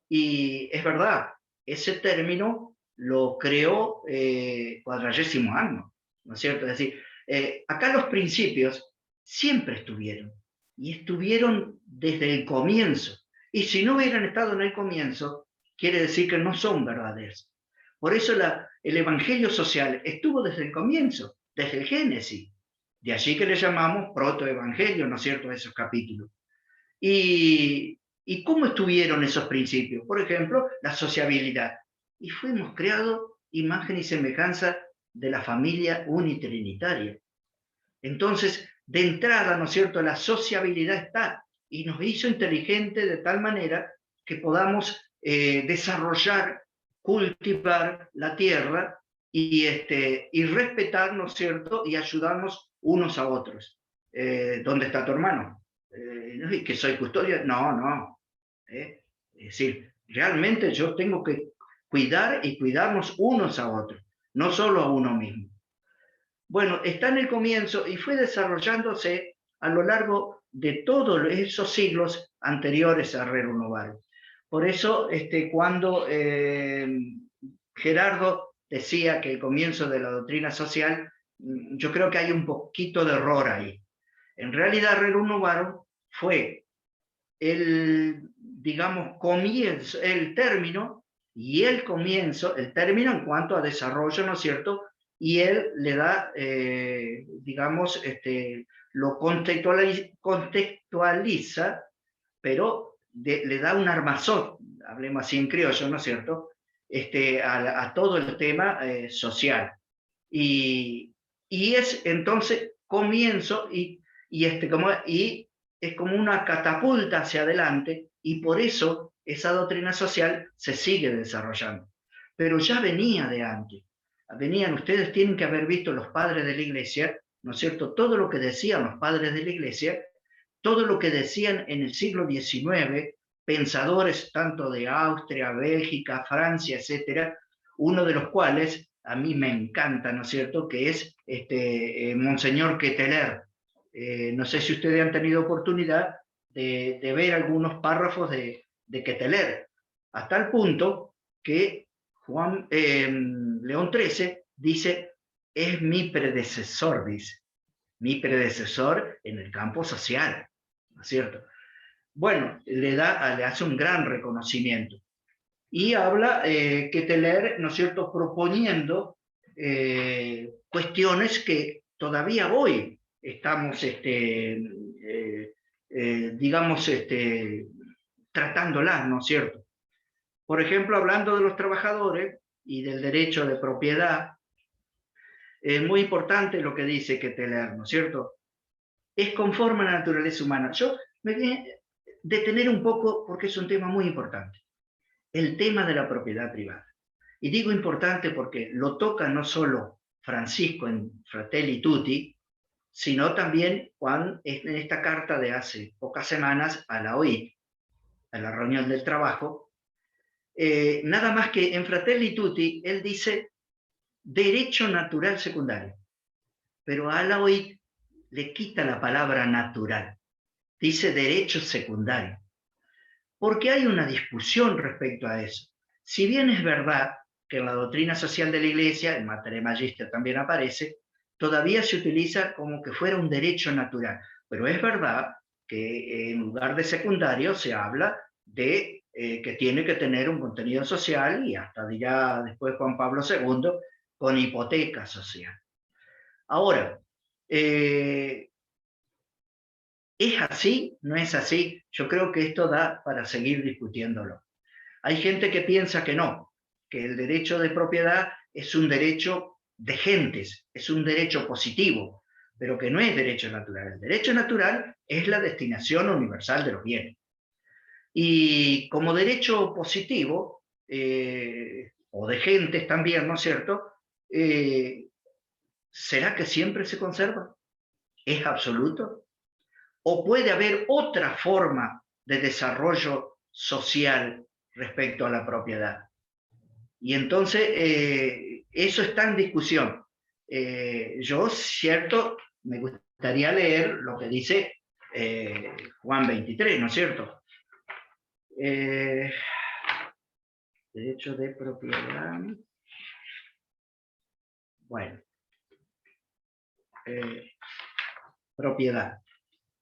Y es verdad, ese término lo creó Quadragesimo Anno, ¿no es cierto? Es decir, acá los principios siempre estuvieron, y estuvieron desde el comienzo. Y si no hubieran estado en el comienzo, quiere decir que no son verdaderos. Por eso el evangelio social estuvo desde el comienzo, desde el Génesis. De allí que le llamamos protoevangelio, ¿no es cierto?, esos capítulos. ¿Y cómo estuvieron esos principios? Por ejemplo, la sociabilidad. Y fuimos creados imagen y semejanza de la familia unitrinitaria. Entonces, de entrada, ¿no es cierto?, la sociabilidad está, y nos hizo inteligentes de tal manera que podamos desarrollar, cultivar la tierra y respetar, ¿no es cierto?, y ayudarnos unos a otros. ¿Dónde está tu hermano? ¿Que soy custodia? No. Es decir, realmente yo tengo que cuidar y cuidarnos unos a otros, no solo a uno mismo. Bueno, está en el comienzo y fue desarrollándose a lo largo de todos esos siglos anteriores a Rerum Novarum. Por eso, cuando Gerardo decía que el comienzo de la doctrina social, yo creo que hay un poquito de error ahí. En realidad, Rerum Novarum fue digamos, comienzo, el término y el comienzo, el término en cuanto a desarrollo, ¿no es cierto? Y él le da, digamos, lo contextualiza, pero le da un armazón, hablemos así en criollo, ¿no es cierto?, a todo el tema social. Y es entonces comienzo y es como una catapulta hacia adelante, y por eso esa doctrina social se sigue desarrollando. Pero ya venía de antes. Ustedes tienen que haber visto los padres de la iglesia, ¿no es cierto?, todo lo que decían los padres de la iglesia, todo lo que decían en el siglo XIX, pensadores tanto de Austria, Bélgica, Francia, etcétera, uno de los cuales a mí me encanta, ¿no es cierto?, que es Monseñor Queteler. No sé si ustedes han tenido oportunidad de ver algunos párrafos de Queteler, hasta el punto que León XIII dice, es mi predecesor, dice, mi predecesor en el campo social, ¿no es cierto? Bueno, le hace un gran reconocimiento. Y habla Queteler, ¿no es cierto?, proponiendo cuestiones que todavía hoy estamos, digamos, tratándolas, ¿no es cierto? Por ejemplo, hablando de los trabajadores y del derecho de propiedad, es muy importante lo que dice Queteler, ¿no es cierto? Es conforme a la naturaleza humana. Yo me voy a detener un poco porque es un tema muy importante. El tema de la propiedad privada. Y digo importante porque lo toca no solo Francisco en Fratelli Tutti, sino también Juan en esta carta de hace pocas semanas a la OIT, a la reunión del trabajo. Nada más que en Fratelli Tutti él dice derecho natural secundario, pero a la OIT le quita la palabra natural, dice derecho secundario, porque hay una discusión respecto a eso. Si bien es verdad que en la doctrina social de la Iglesia, en Mater Magister también aparece, todavía se utiliza como que fuera un derecho natural, pero es verdad que en lugar de secundario se habla de que tiene que tener un contenido social, y hasta dirá después Juan Pablo II, con hipoteca social. Ahora, ¿es así? ¿No es así? Yo creo que esto da para seguir discutiéndolo. Hay gente que piensa que no, que el derecho de propiedad es un derecho de gentes, es un derecho positivo, pero que no es derecho natural. El derecho natural es la destinación universal de los bienes. Y como derecho positivo, o de gentes también, ¿no es cierto? ¿Será que siempre se conserva? ¿Es absoluto? ¿O puede haber otra forma de desarrollo social respecto a la propiedad? Y entonces eso está en discusión. Yo, cierto, me gustaría leer lo que dice Juan 23, ¿no es cierto? Derecho de propiedad. Bueno, propiedad.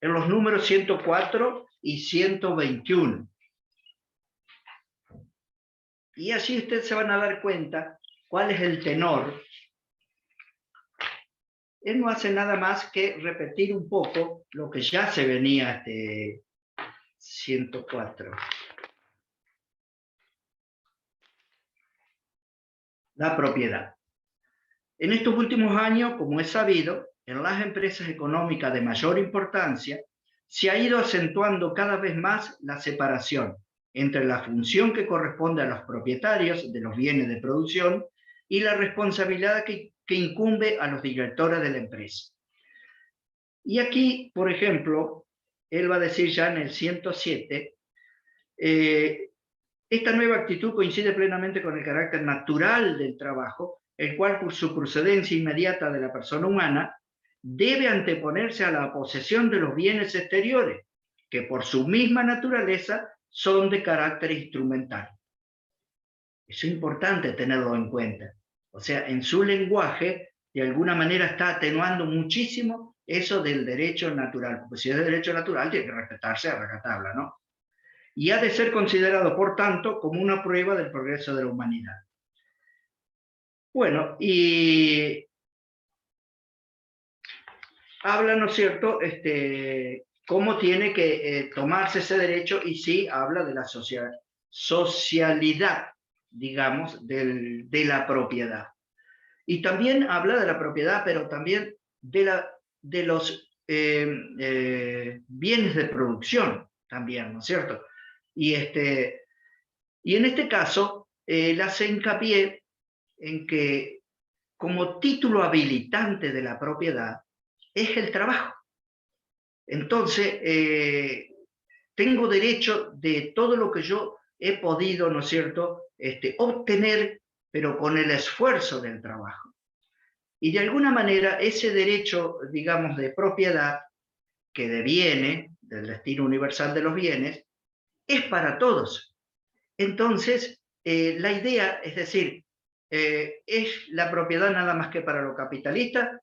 En los números 104 y 121. Y así ustedes se van a dar cuenta cuál es el tenor. Él no hace nada más que repetir un poco lo que ya se venía 104. La propiedad. En estos últimos años, como es sabido, en las empresas económicas de mayor importancia, se ha ido acentuando cada vez más la separación entre la función que corresponde a los propietarios de los bienes de producción y la responsabilidad que incumbe a los directores de la empresa. Y aquí, por ejemplo, él va a decir ya en el 107, esta nueva actitud coincide plenamente con el carácter natural del trabajo, el cual por su procedencia inmediata de la persona humana debe anteponerse a la posesión de los bienes exteriores, que por su misma naturaleza son de carácter instrumental. Eso es importante tenerlo en cuenta. O sea, en su lenguaje, de alguna manera está atenuando muchísimo eso del derecho natural, porque si es de derecho natural tiene que respetarse a rajatabla, ¿no? Y ha de ser considerado, por tanto, como una prueba del progreso de la humanidad. Bueno, y habla, ¿no es cierto?, cómo tiene que tomarse ese derecho, y sí habla de la socialidad, digamos, de la propiedad. Y también habla de la propiedad, pero también de los bienes de producción, también, ¿no es cierto? Y en este caso, él hace hincapié en que como título habilitante de la propiedad es el trabajo. Entonces, tengo derecho de todo lo que yo he podido, ¿no es cierto?, obtener, pero con el esfuerzo del trabajo. Y de alguna manera ese derecho, digamos, de propiedad, que deviene del destino universal de los bienes, es para todos. Entonces, la idea, es decir, ¿es la propiedad nada más que para los capitalistas?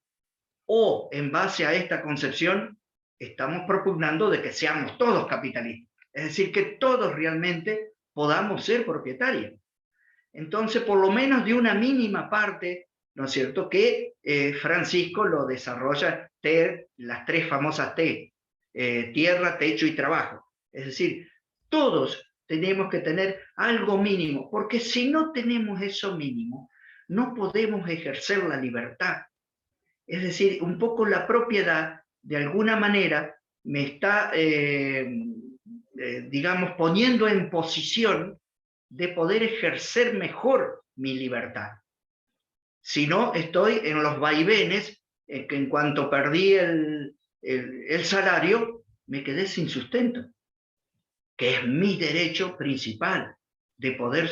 O en base a esta concepción, estamos propugnando de que seamos todos capitalistas. Es decir, que todos realmente podamos ser propietarios. Entonces, por lo menos de una mínima parte, ¿no es cierto?, que Francisco lo desarrolla, las tres famosas T, tierra, techo y trabajo. Es decir, todos tenemos que tener algo mínimo, porque si no tenemos eso mínimo, no podemos ejercer la libertad. Es decir, un poco la propiedad, de alguna manera, me está, digamos, poniendo en posición de poder ejercer mejor mi libertad. Si no, estoy en los vaivenes, que en cuanto perdí el salario, me quedé sin sustento, que es mi derecho principal, de poder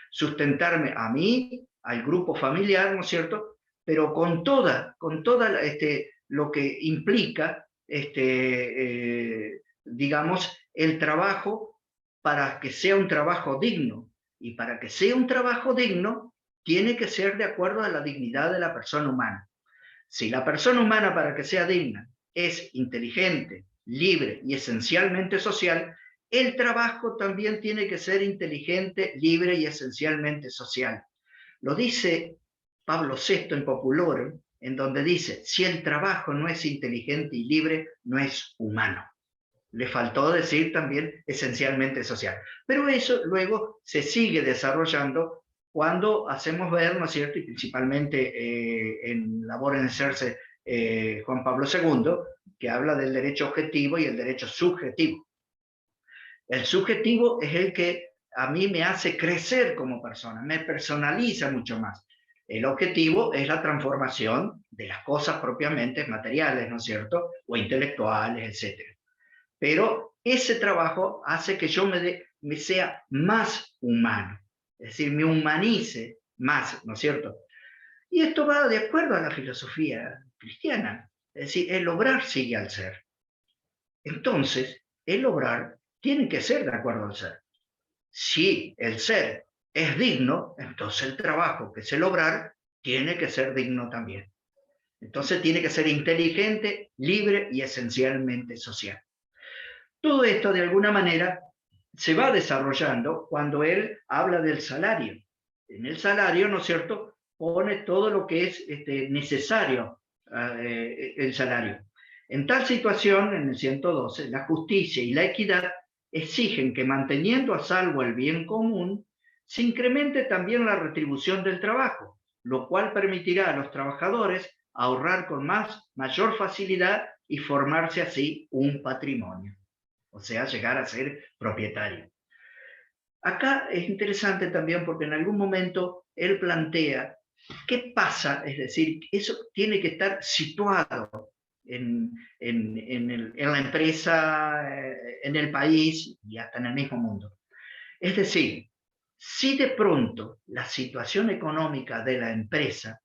sustentarme a mí, al grupo familiar, ¿no es cierto?, pero con toda lo que implica, digamos, el trabajo, para que sea un trabajo digno. Y para que sea un trabajo digno, tiene que ser de acuerdo a la dignidad de la persona humana. Si la persona humana, para que sea digna, es inteligente, libre y esencialmente social, el trabajo también tiene que ser inteligente, libre y esencialmente social. Lo dice Pablo VI en Populorum, en donde dice, si el trabajo no es inteligente y libre, no es humano. Le faltó decir también esencialmente social. Pero eso luego se sigue desarrollando cuando hacemos ver, ¿no es cierto?, y principalmente en Labor en Exerce Juan Pablo II, que habla del derecho objetivo y el derecho subjetivo. El subjetivo es el que a mí me hace crecer como persona, me personaliza mucho más. El objetivo es la transformación de las cosas propiamente materiales, ¿no es cierto? O intelectuales, etc. Pero ese trabajo hace que yo me sea más humano, es decir, me humanice más, ¿no es cierto? Y esto va de acuerdo a la filosofía cristiana, es decir, el obrar sigue al ser. Entonces, el obrar tiene que ser de acuerdo al ser. Si el ser es digno, entonces el trabajo, que es el obrar, tiene que ser digno también. Entonces tiene que ser inteligente, libre y esencialmente social. Todo esto, de alguna manera, se va desarrollando cuando él habla del salario. En el salario, ¿no es cierto?, pone todo lo que es necesario el salario. En tal situación, en el 112, la justicia y la equidad exigen que, manteniendo a salvo el bien común, se incremente también la retribución del trabajo, lo cual permitirá a los trabajadores ahorrar con mayor facilidad y formarse así un patrimonio, o sea, llegar a ser propietario. Acá es interesante también porque en algún momento él plantea qué pasa, es decir, eso tiene que estar situado en la empresa, en el país y hasta en el mismo mundo. Es decir, si de pronto la situación económica de la empresa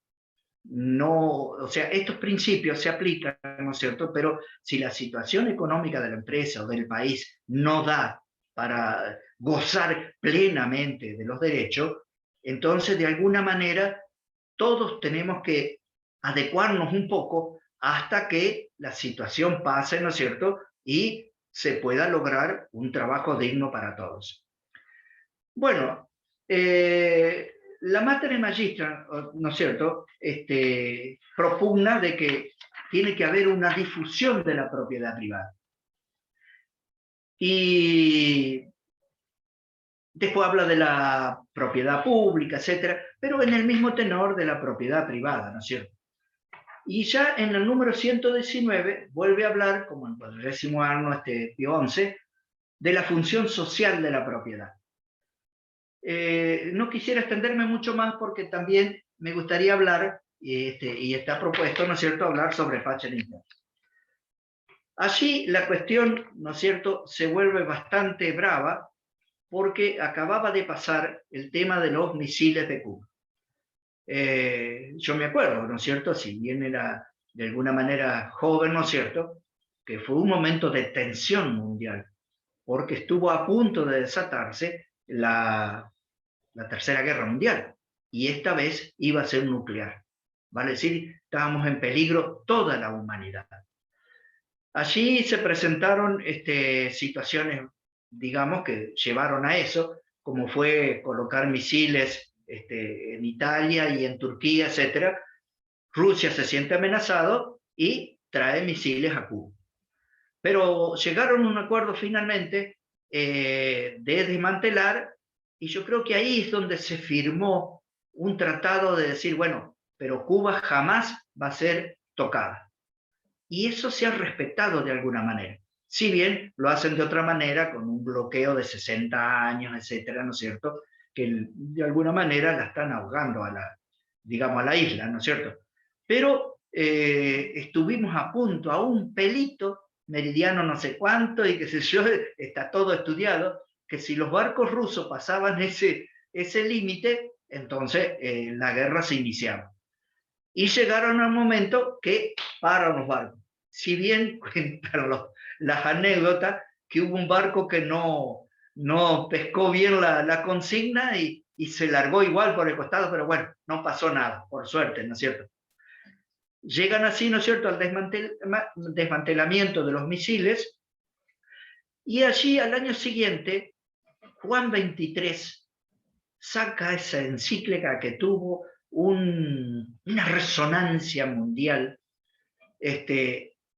no, o sea, estos principios se aplican, ¿no es cierto? Pero si la situación económica de la empresa o del país no da para gozar plenamente de los derechos, entonces de alguna manera todos tenemos que adecuarnos un poco hasta que la situación pase, ¿no es cierto? Y se pueda lograr un trabajo digno para todos. Bueno, la Mater Magistra, ¿no es cierto?, propugna de que tiene que haber una difusión de la propiedad privada. Y después habla de la propiedad pública, etcétera, pero en el mismo tenor de la propiedad privada, ¿no es cierto? Y ya en el número 119 vuelve a hablar, como en el 10º año, Pío XI, de la función social de la propiedad. No quisiera extenderme mucho más porque también me gustaría hablar, y está propuesto, ¿no es cierto?, hablar sobre Pachenita. Allí la cuestión, ¿no es cierto?, se vuelve bastante brava porque acababa de pasar el tema de los misiles de Cuba. Yo me acuerdo, ¿no es cierto?, si bien era de alguna manera joven, ¿no es cierto?, que fue un momento de tensión mundial, porque estuvo a punto de desatarse la Tercera Guerra Mundial, y esta vez iba a ser nuclear. Vale decir, estábamos en peligro toda la humanidad. Allí se presentaron situaciones, digamos, que llevaron a eso, como fue colocar misiles en Italia y en Turquía, etc. Rusia se siente amenazado y trae misiles a Cuba. Pero llegaron a un acuerdo finalmente de desmantelar, y yo creo que ahí es donde se firmó un tratado de decir, bueno, pero Cuba jamás va a ser tocada. Y eso se ha respetado de alguna manera. Si bien lo hacen de otra manera, con un bloqueo de 60 años, etcétera, ¿no es cierto? Que de alguna manera la están ahogando a la isla, ¿no es cierto? Pero estuvimos a punto, a un pelito, meridiano no sé cuánto, y qué sé yo, está todo estudiado, que si los barcos rusos pasaban ese límite, entonces la guerra se iniciaba. Y llegaron al momento que paran los barcos. Si bien cuentan las anécdotas que hubo un barco que no pescó bien la consigna y se largó igual por el costado, pero bueno, no pasó nada, por suerte, ¿no es cierto? Llegan así, ¿no es cierto?, al desmantelamiento de los misiles, y allí al año siguiente, Juan XXIII saca esa encíclica que tuvo una resonancia mundial,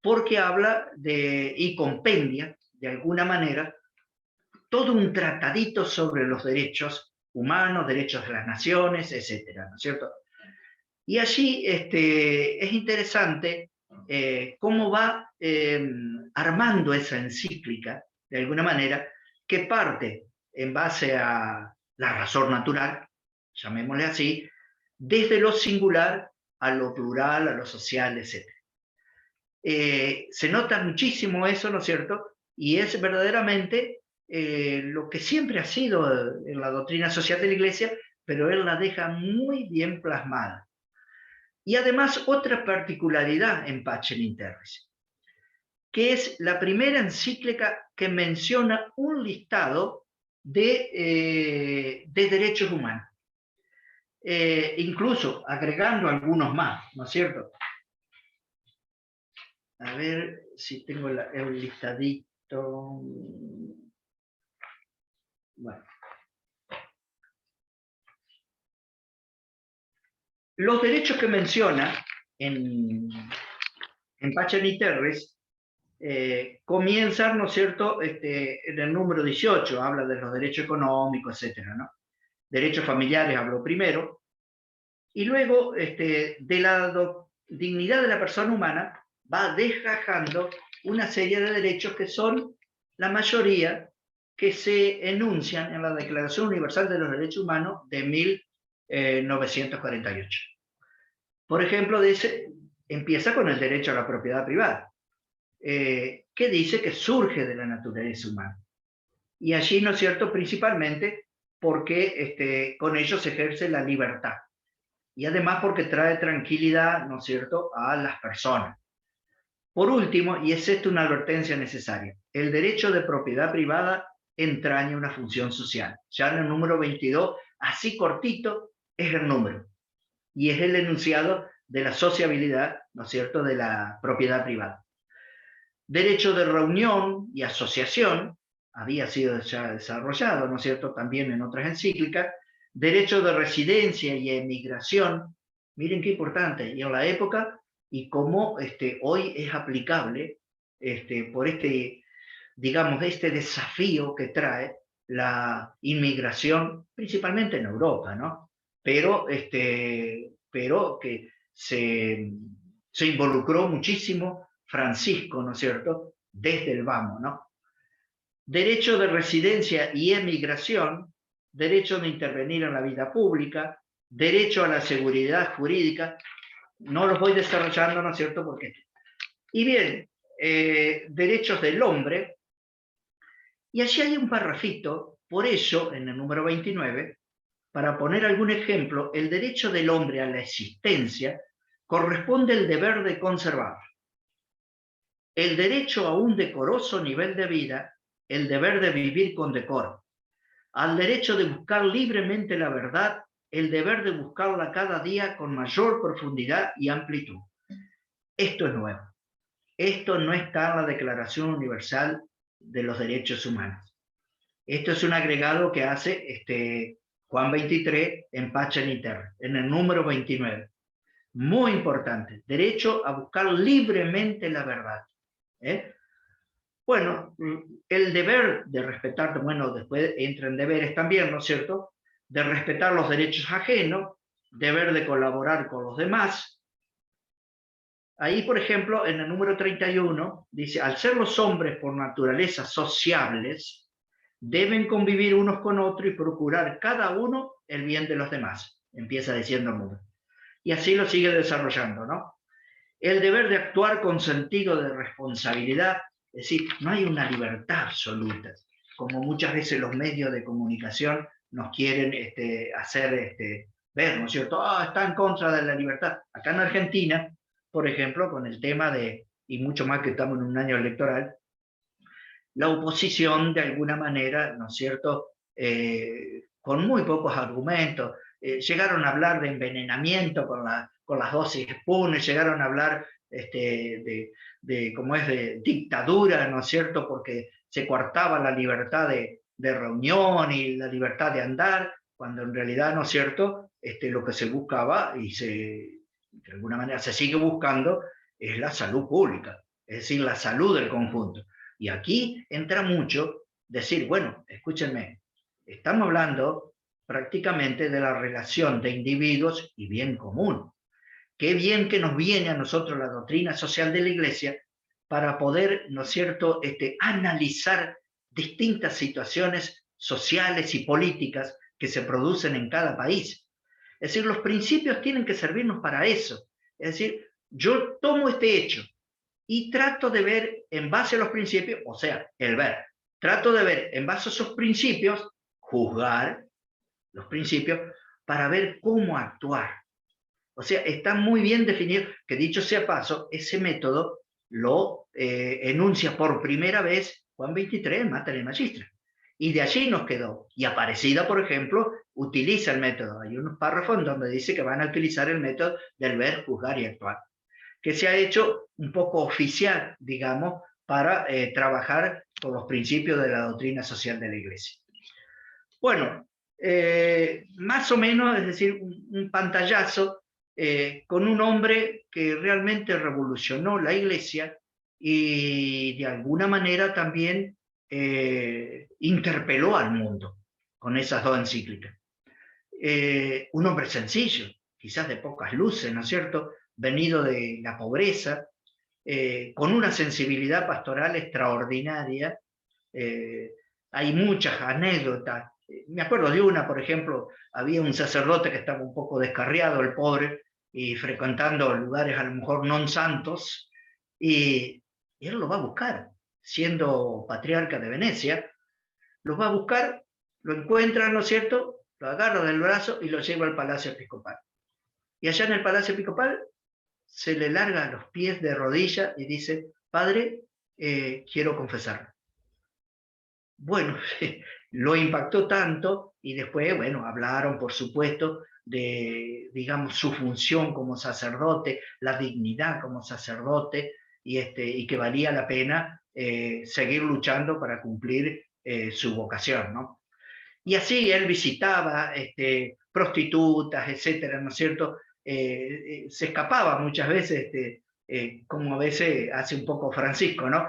porque habla y compendia, de alguna manera, todo un tratadito sobre los derechos humanos, derechos de las naciones, etcétera, ¿no es cierto? Y allí es interesante cómo va armando esa encíclica, de alguna manera, que parte en base a la razón natural, llamémosle así, desde lo singular a lo plural, a lo social, etc. Se nota muchísimo eso, ¿no es cierto? Y es verdaderamente lo que siempre ha sido en la doctrina social de la Iglesia, pero él la deja muy bien plasmada. Y además otra particularidad en Pacem in Terris, que es la primera encíclica que menciona un listado de derechos humanos, incluso agregando algunos más, ¿no es cierto? A ver si tengo el listadito. Bueno. Los derechos que menciona en Pacem in Terris comienzan, ¿no es cierto?, en el número 18, habla de los derechos económicos, etcétera, ¿no? Derechos familiares habló primero, y luego de la dignidad de la persona humana va desgajando una serie de derechos que son la mayoría que se enuncian en la Declaración Universal de los Derechos Humanos de 1948. Por ejemplo, empieza con el derecho a la propiedad privada, que dice que surge de la naturaleza humana. Y allí, ¿no es cierto?, principalmente porque con ello se ejerce la libertad. Y además porque trae tranquilidad, ¿no es cierto?, a las personas. Por último, y es esto una advertencia necesaria, el derecho de propiedad privada entraña una función social. Ya en el número 22, así cortito, es el número. Y es el enunciado de la sociabilidad, ¿no es cierto?, de la propiedad privada. Derecho de reunión y asociación, había sido ya desarrollado, ¿no es cierto?, también en otras encíclicas. Derecho de residencia y emigración, miren qué importante, y en la época, y cómo hoy es aplicable por digamos, este desafío que trae la inmigración, principalmente en Europa, ¿no? Pero que se involucró muchísimo Francisco, ¿no es cierto?, desde el vamos, ¿no? Derecho de residencia y emigración, derecho de intervenir en la vida pública, derecho a la seguridad jurídica, no los voy desarrollando, ¿no es cierto?, porque... Y bien, derechos del hombre, y allí hay un parrafito, por eso, en el número 29, para poner algún ejemplo, el derecho del hombre a la existencia corresponde al deber de conservar. El derecho a un decoroso nivel de vida, el deber de vivir con decoro. Al derecho de buscar libremente la verdad, el deber de buscarla cada día con mayor profundidad y amplitud. Esto es nuevo. Esto no está en la Declaración Universal de los Derechos Humanos. Esto es un agregado que hace Juan 23 en Pacem in Terris, en el número 29. Muy importante, derecho a buscar libremente la verdad. Bueno, el deber de respetar, bueno, después entran deberes también, ¿no es cierto?, de respetar los derechos ajenos, deber de colaborar con los demás. Ahí, por ejemplo, en el número 31, dice, al ser los hombres por naturaleza sociables, deben convivir unos con otros y procurar cada uno el bien de los demás. Empieza diciendo el mundo. Y así lo sigue desarrollando, ¿no? El deber de actuar con sentido de responsabilidad, es decir, no hay una libertad absoluta, como muchas veces los medios de comunicación nos quieren hacer ver, ¿no es cierto? Está en contra de la libertad. Acá en Argentina, por ejemplo, con el tema y mucho más que estamos en un año electoral, la oposición de alguna manera, ¿no es cierto?, con muy pocos argumentos, llegaron a hablar de envenenamiento con las dosis Sputnik, llegaron a hablar de dictadura, ¿no es cierto?, porque se coartaba la libertad de reunión y la libertad de andar, cuando en realidad, ¿no es cierto?, lo que se buscaba y de alguna manera se sigue buscando es la salud pública, es decir, la salud del conjunto. Y aquí entra mucho decir, bueno, escúchenme, estamos hablando prácticamente de la relación de individuos y bien común. Qué bien que nos viene a nosotros la doctrina social de la Iglesia para poder, ¿no es cierto?, analizar distintas situaciones sociales y políticas que se producen en cada país. Es decir, los principios tienen que servirnos para eso. Es decir, yo tomo este hecho y trato de ver en base a los principios, o sea, el ver, trato de ver en base a esos principios, juzgar los principios para ver cómo actuar. O sea, está muy bien definido, que dicho sea paso, ese método lo enuncia por primera vez Juan 23 en Mater Magistrat. Y de allí nos quedó. Y Aparecida, por ejemplo, utiliza el método. Hay unos párrafos en donde dice que van a utilizar el método del ver, juzgar y actuar, que se ha hecho un poco oficial, digamos, para trabajar con los principios de la doctrina social de la Iglesia. Bueno, más o menos, es decir, un pantallazo con un hombre que realmente revolucionó la Iglesia y de alguna manera también interpeló al mundo con esas dos encíclicas. Un hombre sencillo, quizás de pocas luces, ¿no es cierto?, venido de la pobreza, con una sensibilidad pastoral extraordinaria. Hay muchas anécdotas. Me acuerdo de una, por ejemplo, había un sacerdote que estaba un poco descarriado, el pobre, y frecuentando lugares a lo mejor non santos, y él lo va a buscar, siendo patriarca de Venecia, lo va a buscar, lo encuentra, ¿no es cierto?, lo agarra del brazo y lo lleva al Palacio Episcopal. Y allá en el Palacio Episcopal se le larga a los pies de rodillas y dice: padre, quiero confesarlo. Bueno, lo impactó tanto, y después, bueno, hablaron, por supuesto, de, digamos, su función como sacerdote, la dignidad como sacerdote, y que valía la pena seguir luchando para cumplir su vocación, ¿no? Y así él visitaba prostitutas, etcétera, ¿no es cierto? Se escapaba muchas veces, como a veces hace un poco Francisco, ¿no?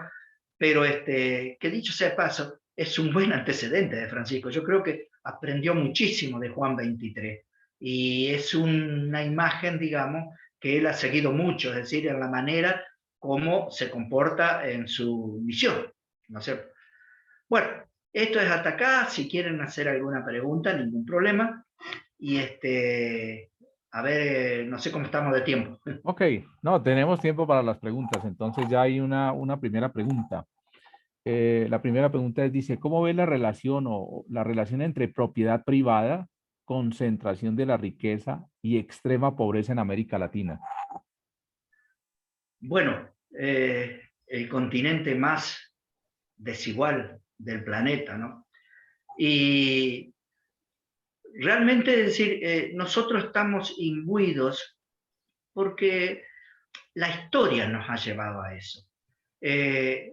Pero que dicho sea de paso, es un buen antecedente de Francisco. Yo creo que aprendió muchísimo de Juan 23 y es una imagen, digamos, que él ha seguido mucho, es decir, en la manera como se comporta en su misión, ¿no es cierto? Bueno, esto es hasta acá. Si quieren hacer alguna pregunta, ningún problema. Y a ver, no sé cómo estamos de tiempo. Ok, no, tenemos tiempo para las preguntas. Entonces ya hay una primera pregunta. La primera pregunta es, dice, ¿cómo ve la relación o la relación entre propiedad privada, concentración de la riqueza y extrema pobreza en América Latina? Bueno, el continente más desigual del planeta, ¿no? Y realmente, es decir, nosotros estamos imbuidos porque la historia nos ha llevado a eso.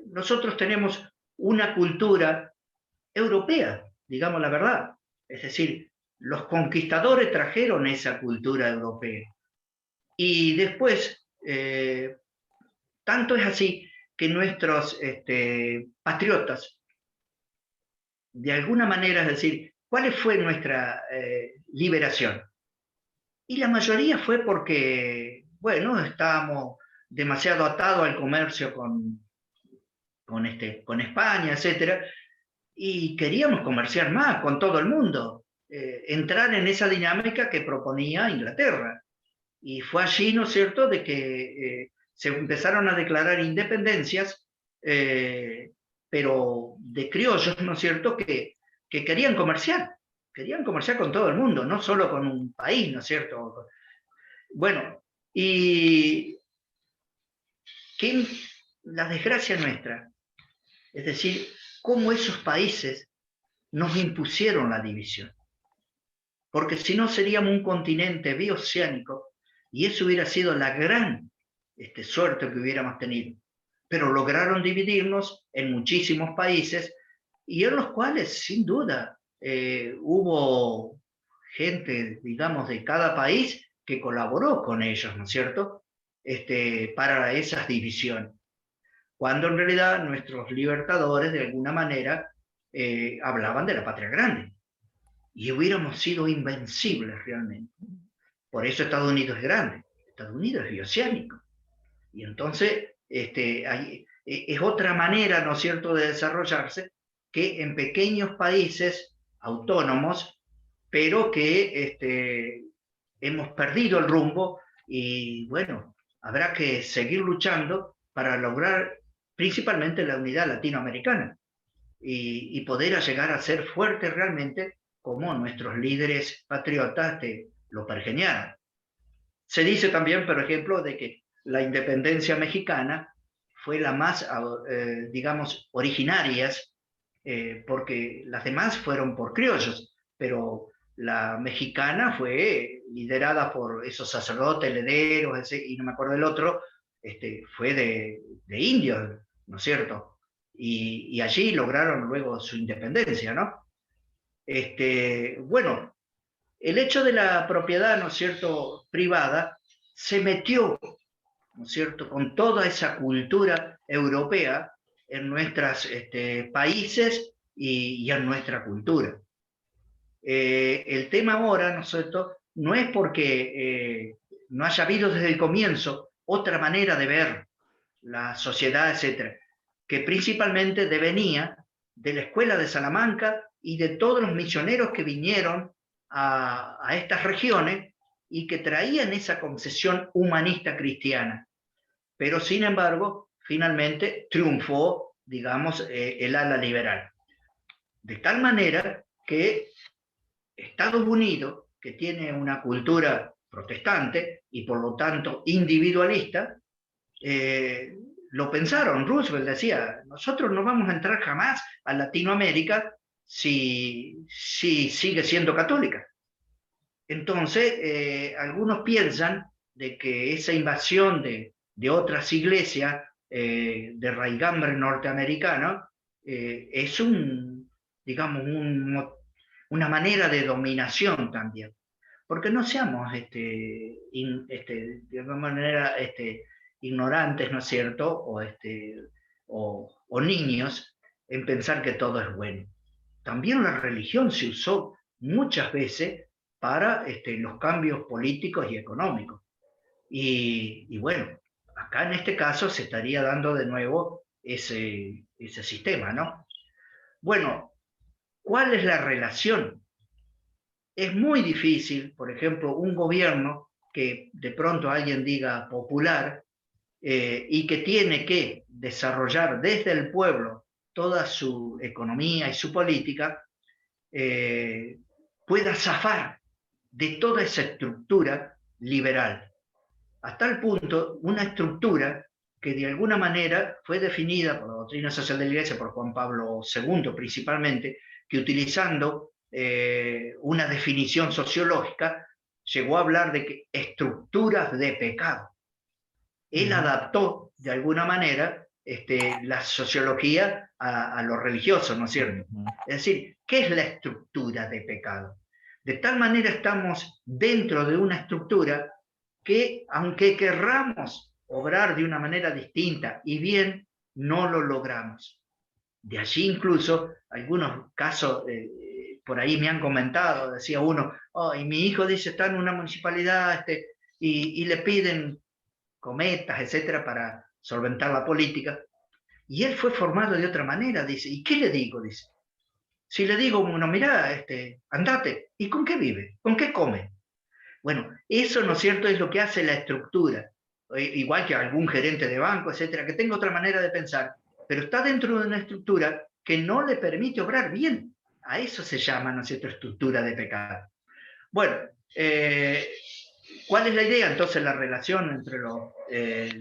Nosotros tenemos una cultura europea, digamos la verdad. Es decir, los conquistadores trajeron esa cultura europea. Y después, tanto es así que nuestros patriotas, de alguna manera, es decir, ¿cuál fue nuestra liberación? Y la mayoría fue porque, bueno, estábamos demasiado atados al comercio con España, etcétera, y queríamos comerciar más con todo el mundo, entrar en esa dinámica que proponía Inglaterra. Y fue allí, ¿no es cierto?, de que se empezaron a declarar independencias, pero de criollos, ¿no es cierto?, que querían comerciar con todo el mundo, no solo con un país, ¿no es cierto? Bueno, y que la desgracia nuestra, es decir, cómo esos países nos impusieron la división. Porque si no seríamos un continente bioceánico y eso hubiera sido la gran suerte que hubiéramos tenido. Pero lograron dividirnos en muchísimos países y en los cuales, sin duda, hubo gente, digamos, de cada país que colaboró con ellos, ¿no es cierto?, para esas divisiones. Cuando en realidad nuestros libertadores, de alguna manera, hablaban de la patria grande. Y hubiéramos sido invencibles realmente. Por eso Estados Unidos es grande. Estados Unidos es bioceánico. Y entonces es otra manera, ¿no es cierto?, de desarrollarse, que en pequeños países autónomos, pero que hemos perdido el rumbo y bueno, habrá que seguir luchando para lograr principalmente la unidad latinoamericana y poder llegar a ser fuertes realmente como nuestros líderes patriotas lo pergeñaron. Se dice también, por ejemplo, de que la independencia mexicana fue la más, digamos, originarias, porque las demás fueron por criollos, pero la mexicana fue liderada por esos sacerdotes, herederos, y no me acuerdo el otro, fue de indios, ¿no es cierto? Y allí lograron luego su independencia, ¿no? Bueno, el hecho de la propiedad, ¿no es cierto?, privada, se metió, ¿no es cierto?, con toda esa cultura europea en nuestros países y en nuestra cultura. El tema ahora, ¿no es cierto?, no es porque no haya habido desde el comienzo otra manera de ver la sociedad, etcétera, que principalmente devenía de la escuela de Salamanca y de todos los misioneros que vinieron a estas regiones y que traían esa concepción humanista cristiana. Pero sin embargo, finalmente triunfó, digamos, el ala liberal. De tal manera que Estados Unidos, que tiene una cultura protestante y por lo tanto individualista, lo pensaron. Roosevelt decía, nosotros no vamos a entrar jamás a Latinoamérica si sigue siendo católica. Entonces, algunos piensan de que esa invasión de otras iglesias de raigambre norteamericano es digamos, una manera de dominación también. Porque no seamos de alguna manera ignorantes, ¿no es cierto? O niños en pensar que todo es bueno. También la religión se usó muchas veces para los cambios políticos y económicos. Y bueno, acá en este caso se estaría dando de nuevo ese sistema, ¿no? Bueno, ¿cuál es la relación? Es muy difícil, por ejemplo, un gobierno que de pronto alguien diga popular y que tiene que desarrollar desde el pueblo toda su economía y su política, pueda zafar de toda esa estructura liberal. Hasta el punto, una estructura que de alguna manera fue definida por la doctrina social de la Iglesia, por Juan Pablo II principalmente, que utilizando una definición sociológica, llegó a hablar de que estructuras de pecado. Él adaptó de alguna manera la sociología a lo religioso, ¿no es cierto? Es decir, ¿qué es la estructura de pecado? De tal manera estamos dentro de una estructura que, aunque querramos obrar de una manera distinta y bien, no lo logramos. De allí incluso algunos casos por ahí me han comentado, decía uno, oh, y mi hijo dice está en una municipalidad y le piden cometas, etcétera, para solventar la política. Y él fue formado de otra manera, dice. ¿Y qué le digo? Dice. Si le digo, bueno, mira, andate, ¿y con qué vive? ¿Con qué come? Bueno, eso, ¿no es cierto?, es lo que hace la estructura. Igual que algún gerente de banco, etcétera, que tenga otra manera de pensar, pero está dentro de una estructura que no le permite obrar bien. A eso se llama, ¿no es cierto?, estructura de pecado. Bueno, ¿cuál es la idea? Entonces, la relación entre los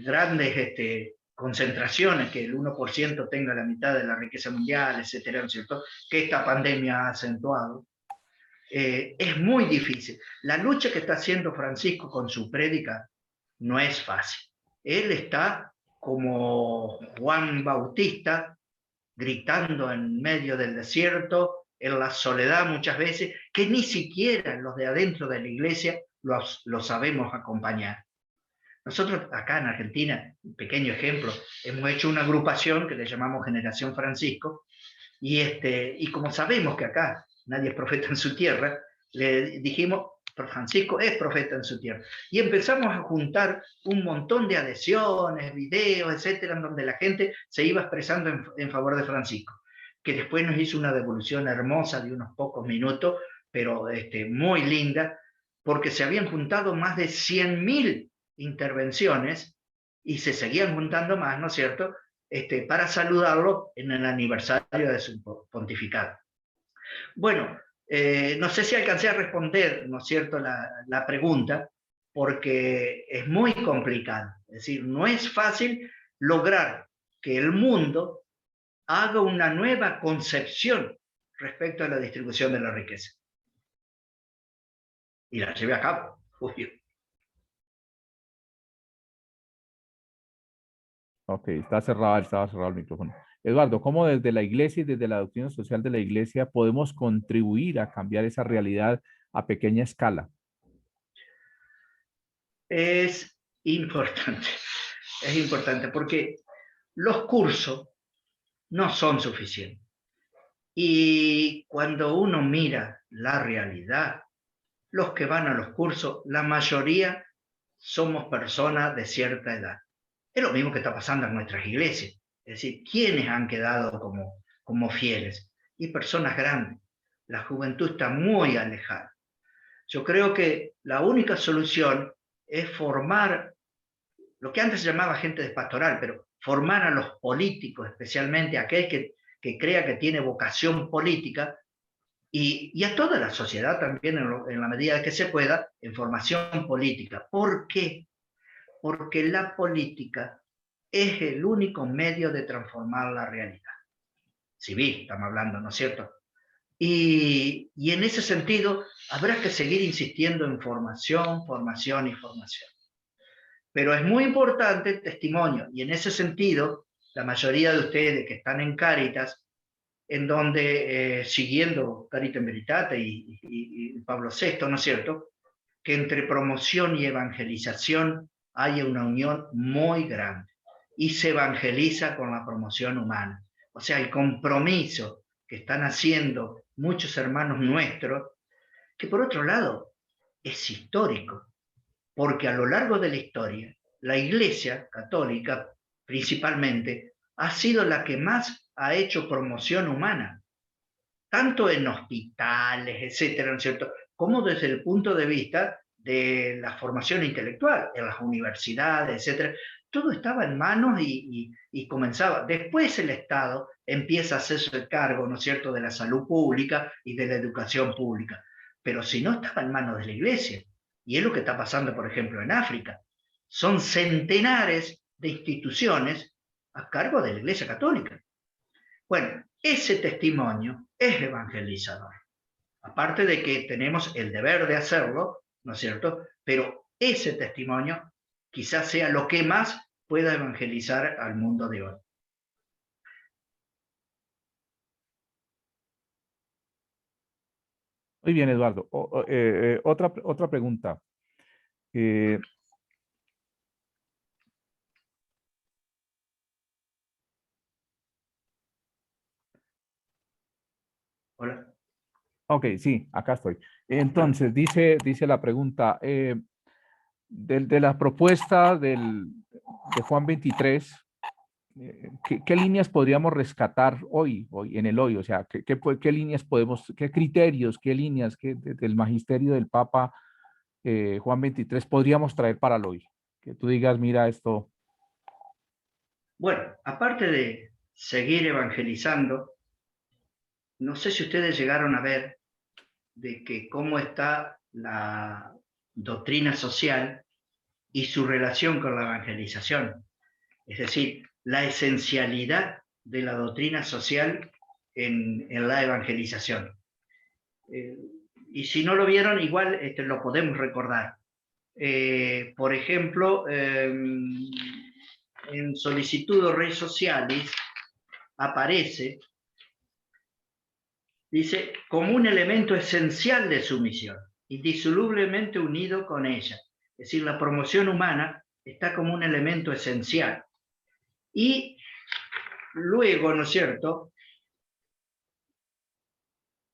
grandes concentraciones, que el 1% tenga la mitad de la riqueza mundial, etcétera, ¿no es cierto?, que esta pandemia ha acentuado. Es muy difícil. La lucha que está haciendo Francisco con su prédica no es fácil. Él está como Juan Bautista, gritando en medio del desierto, en la soledad muchas veces, que ni siquiera los de adentro de la iglesia lo sabemos acompañar. Nosotros acá en Argentina, un pequeño ejemplo, hemos hecho una agrupación que le llamamos Generación Francisco, y como sabemos que acá nadie es profeta en su tierra, le dijimos, Francisco es profeta en su tierra. Y empezamos a juntar un montón de adhesiones, videos, etcétera, en donde la gente se iba expresando en favor de Francisco. que después nos hizo una devolución hermosa de unos pocos minutos, pero muy linda, porque se habían juntado más de 100.000 intervenciones y se seguían juntando más, ¿no es cierto?, para saludarlo en el aniversario de su pontificado. Bueno, no sé si alcancé a responder, ¿no es cierto?, la pregunta, porque es muy complicado. Es decir, no es fácil lograr que el mundo haga una nueva concepción respecto a la distribución de la riqueza. Y la lleve a cabo, obvio. Ok, estaba cerrado el micrófono. Eduardo, ¿cómo desde la iglesia y desde la doctrina social de la iglesia podemos contribuir a cambiar esa realidad a pequeña escala? Es importante porque los cursos no son suficientes. Y cuando uno mira la realidad, los que van a los cursos, la mayoría somos personas de cierta edad. Es lo mismo que está pasando en nuestras iglesias. Es decir, ¿quiénes han quedado como fieles? Y personas grandes. La juventud está muy alejada. Yo creo que la única solución es formar lo que antes se llamaba gente de pastoral, pero formar a los políticos, especialmente a aquel que crea que tiene vocación política, y a toda la sociedad también, en la medida que se pueda, en formación política. ¿Por qué? Porque la política es el único medio de transformar la realidad. Civil, estamos hablando, ¿no es cierto? Y en ese sentido, habrá que seguir insistiendo en formación, formación y formación. Pero es muy importante el testimonio, y en ese sentido, la mayoría de ustedes que están en Cáritas, en donde, siguiendo Caritas in Veritate y Pablo VI, ¿no es cierto?, que entre promoción y evangelización hay una unión muy grande, y se evangeliza con la promoción humana. O sea, el compromiso que están haciendo muchos hermanos nuestros, que por otro lado es histórico, porque a lo largo de la historia, la Iglesia Católica, principalmente, ha sido la que más ha hecho promoción humana, tanto en hospitales, etcétera, ¿no es cierto?, como desde el punto de vista de la formación intelectual, en las universidades, etcétera. Todo estaba en manos y comenzaba. Después el Estado empieza a hacerse cargo, ¿no es cierto?, de la salud pública y de la educación pública. Pero si no, estaba en manos de la Iglesia. Y es lo que está pasando, por ejemplo, en África. Son centenares de instituciones a cargo de la Iglesia Católica. Bueno, ese testimonio es evangelizador. Aparte de que tenemos el deber de hacerlo, ¿no es cierto? Pero ese testimonio quizás sea lo que más pueda evangelizar al mundo de hoy. Muy bien, Eduardo. Otra pregunta. Hola. Ok, sí, acá estoy. Entonces, dice la pregunta, de la propuesta de Juan 23, ¿qué líneas podríamos rescatar hoy, en el hoy? O sea, ¿qué líneas podemos, qué criterios, qué líneas del magisterio del Papa Juan 23 podríamos traer para el hoy? Que tú digas, mira esto. Bueno, aparte de seguir evangelizando, no sé si ustedes llegaron a ver de que cómo está la doctrina social y su relación con la evangelización. Es decir, la esencialidad de la doctrina social en la evangelización. Y si no lo vieron, igual lo podemos recordar. Por ejemplo, en Solicitudo Rei Socialis aparece, dice, como un elemento esencial de su misión, indisolublemente unido con ella. Es decir, la promoción humana está como un elemento esencial. Y luego, ¿no es cierto?,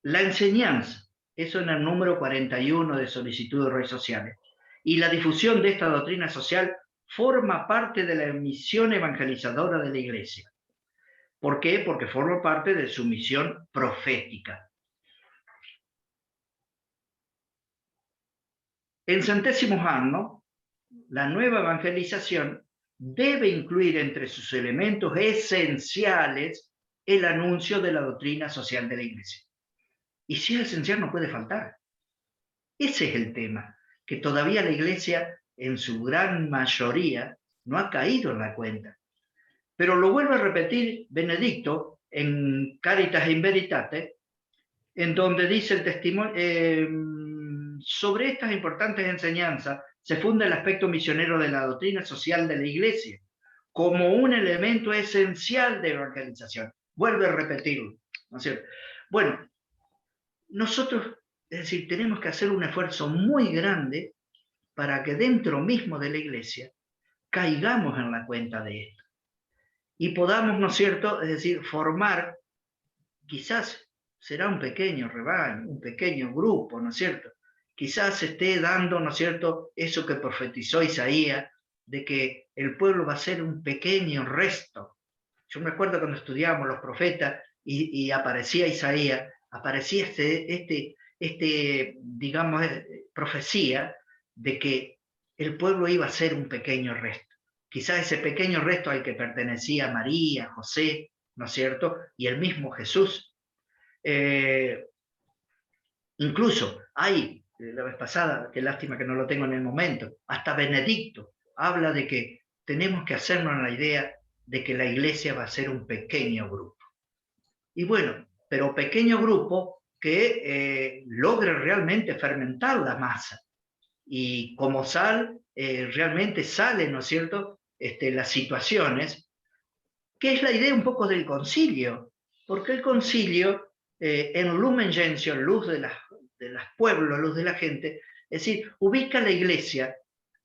la enseñanza, eso en el número 41 de Solicitudes Rei Sociales, y la difusión de esta doctrina social forma parte de la misión evangelizadora de la Iglesia. ¿Por qué? Porque forma parte de su misión profética. En centésimo anno, la nueva evangelización debe incluir entre sus elementos esenciales el anuncio de la doctrina social de la Iglesia. Y si es esencial, no puede faltar. Ese es el tema, que todavía la Iglesia, en su gran mayoría, no ha caído en la cuenta. Pero lo vuelve a repetir Benedicto en Caritas in Veritate, en donde dice el testimonio, sobre estas importantes enseñanzas se funda el aspecto misionero de la doctrina social de la Iglesia, como un elemento esencial de evangelización. Vuelve a repetirlo, ¿no es cierto? Bueno, nosotros, es decir, tenemos que hacer un esfuerzo muy grande para que dentro mismo de la Iglesia caigamos en la cuenta de esto y podamos, ¿no es cierto?, es decir, formar, quizás será un pequeño rebaño, un pequeño grupo, ¿no es cierto? Quizás se esté dando, ¿no es cierto?, eso que profetizó Isaías, de que el pueblo va a ser un pequeño resto. Yo me acuerdo cuando estudiábamos los profetas y aparecía Isaías, aparecía digamos, profecía de que el pueblo iba a ser un pequeño resto. Quizás ese pequeño resto al que pertenecía María, José, ¿no es cierto?, y el mismo Jesús. Incluso hay, la vez pasada, qué lástima que no lo tengo en el momento, hasta Benedicto habla de que tenemos que hacernos la idea de que la Iglesia va a ser un pequeño grupo. Y bueno, pero pequeño grupo que logre realmente fermentar la masa. Y como realmente salen, ¿no es cierto?, las situaciones, que es la idea un poco del concilio, porque el concilio, en Lumen Gentium, luz de las pueblos, luz de la gente, es decir, ubica a la Iglesia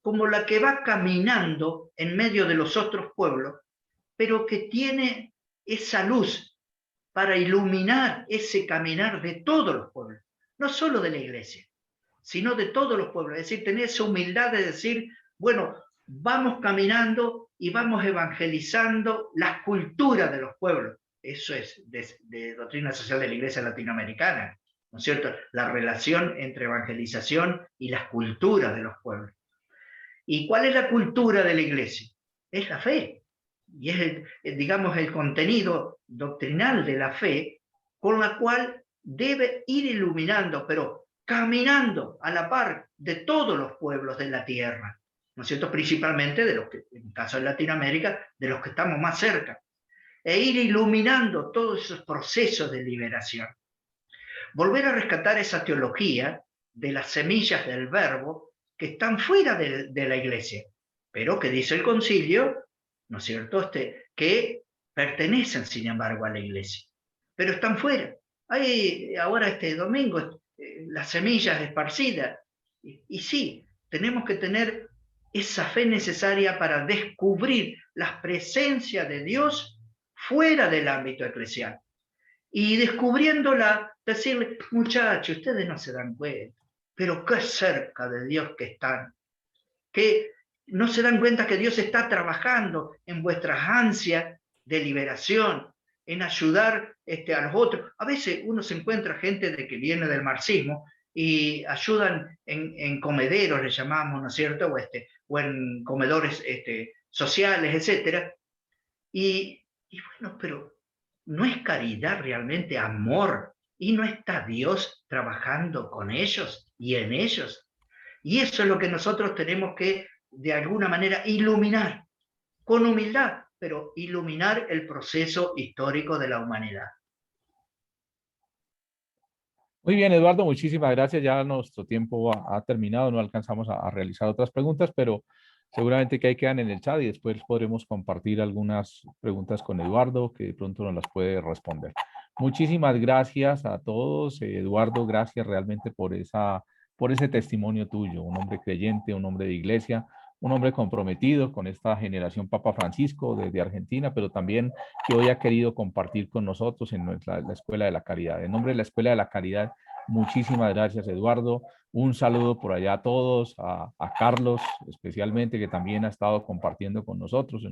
como la que va caminando en medio de los otros pueblos, pero que tiene esa luz para iluminar ese caminar de todos los pueblos, no solo de la Iglesia, sino de todos los pueblos. Es decir, tener esa humildad de decir, bueno, vamos caminando y vamos evangelizando las culturas de los pueblos. Eso es de doctrina social de la Iglesia latinoamericana, ¿no es cierto? La relación entre evangelización y las culturas de los pueblos. ¿Y cuál es la cultura de la Iglesia? Es la fe. Y es, digamos, el contenido doctrinal de la fe con la cual debe ir iluminando, pero caminando a la par de todos los pueblos de la tierra, ¿no es cierto? Principalmente de los que, en el caso de Latinoamérica, de los que estamos más cerca, e ir iluminando todos esos procesos de liberación. Volver a rescatar esa teología de las semillas del verbo que están fuera de la Iglesia, pero que dice el concilio, ¿no es cierto?, que pertenecen, sin embargo, a la Iglesia, pero están fuera. Hay ahora este domingo las semillas esparcidas, y sí, tenemos que tener esa fe necesaria para descubrir la presencia de Dios fuera del ámbito eclesial. Y descubriéndola, decirle, muchachos, ustedes no se dan cuenta, pero qué cerca de Dios que están, que no se dan cuenta que Dios está trabajando en vuestras ansias de liberación, en ayudar a los otros. A veces uno se encuentra gente de que viene del marxismo y ayudan en comederos, le llamamos, ¿no es cierto?, o en comedores sociales, etc. Y bueno, pero ¿no es caridad realmente amor? ¿Y no está Dios trabajando con ellos y en ellos? Y eso es lo que nosotros tenemos que, de alguna manera, iluminar, con humildad, pero iluminar el proceso histórico de la humanidad. Muy bien, Eduardo, muchísimas gracias. Ya nuestro tiempo ha terminado, no alcanzamos a realizar otras preguntas, pero seguramente que ahí quedan en el chat y después podremos compartir algunas preguntas con Eduardo que de pronto nos las puede responder. Muchísimas gracias a todos. Eduardo, gracias realmente por ese testimonio tuyo. Un hombre creyente, un hombre de iglesia, un hombre comprometido con esta generación Papa Francisco desde Argentina, pero también que hoy ha querido compartir con nosotros en la Escuela de la Caridad. En nombre de la Escuela de la Caridad, muchísimas gracias, Eduardo. Un saludo por allá a todos, a Carlos especialmente, que también ha estado compartiendo con nosotros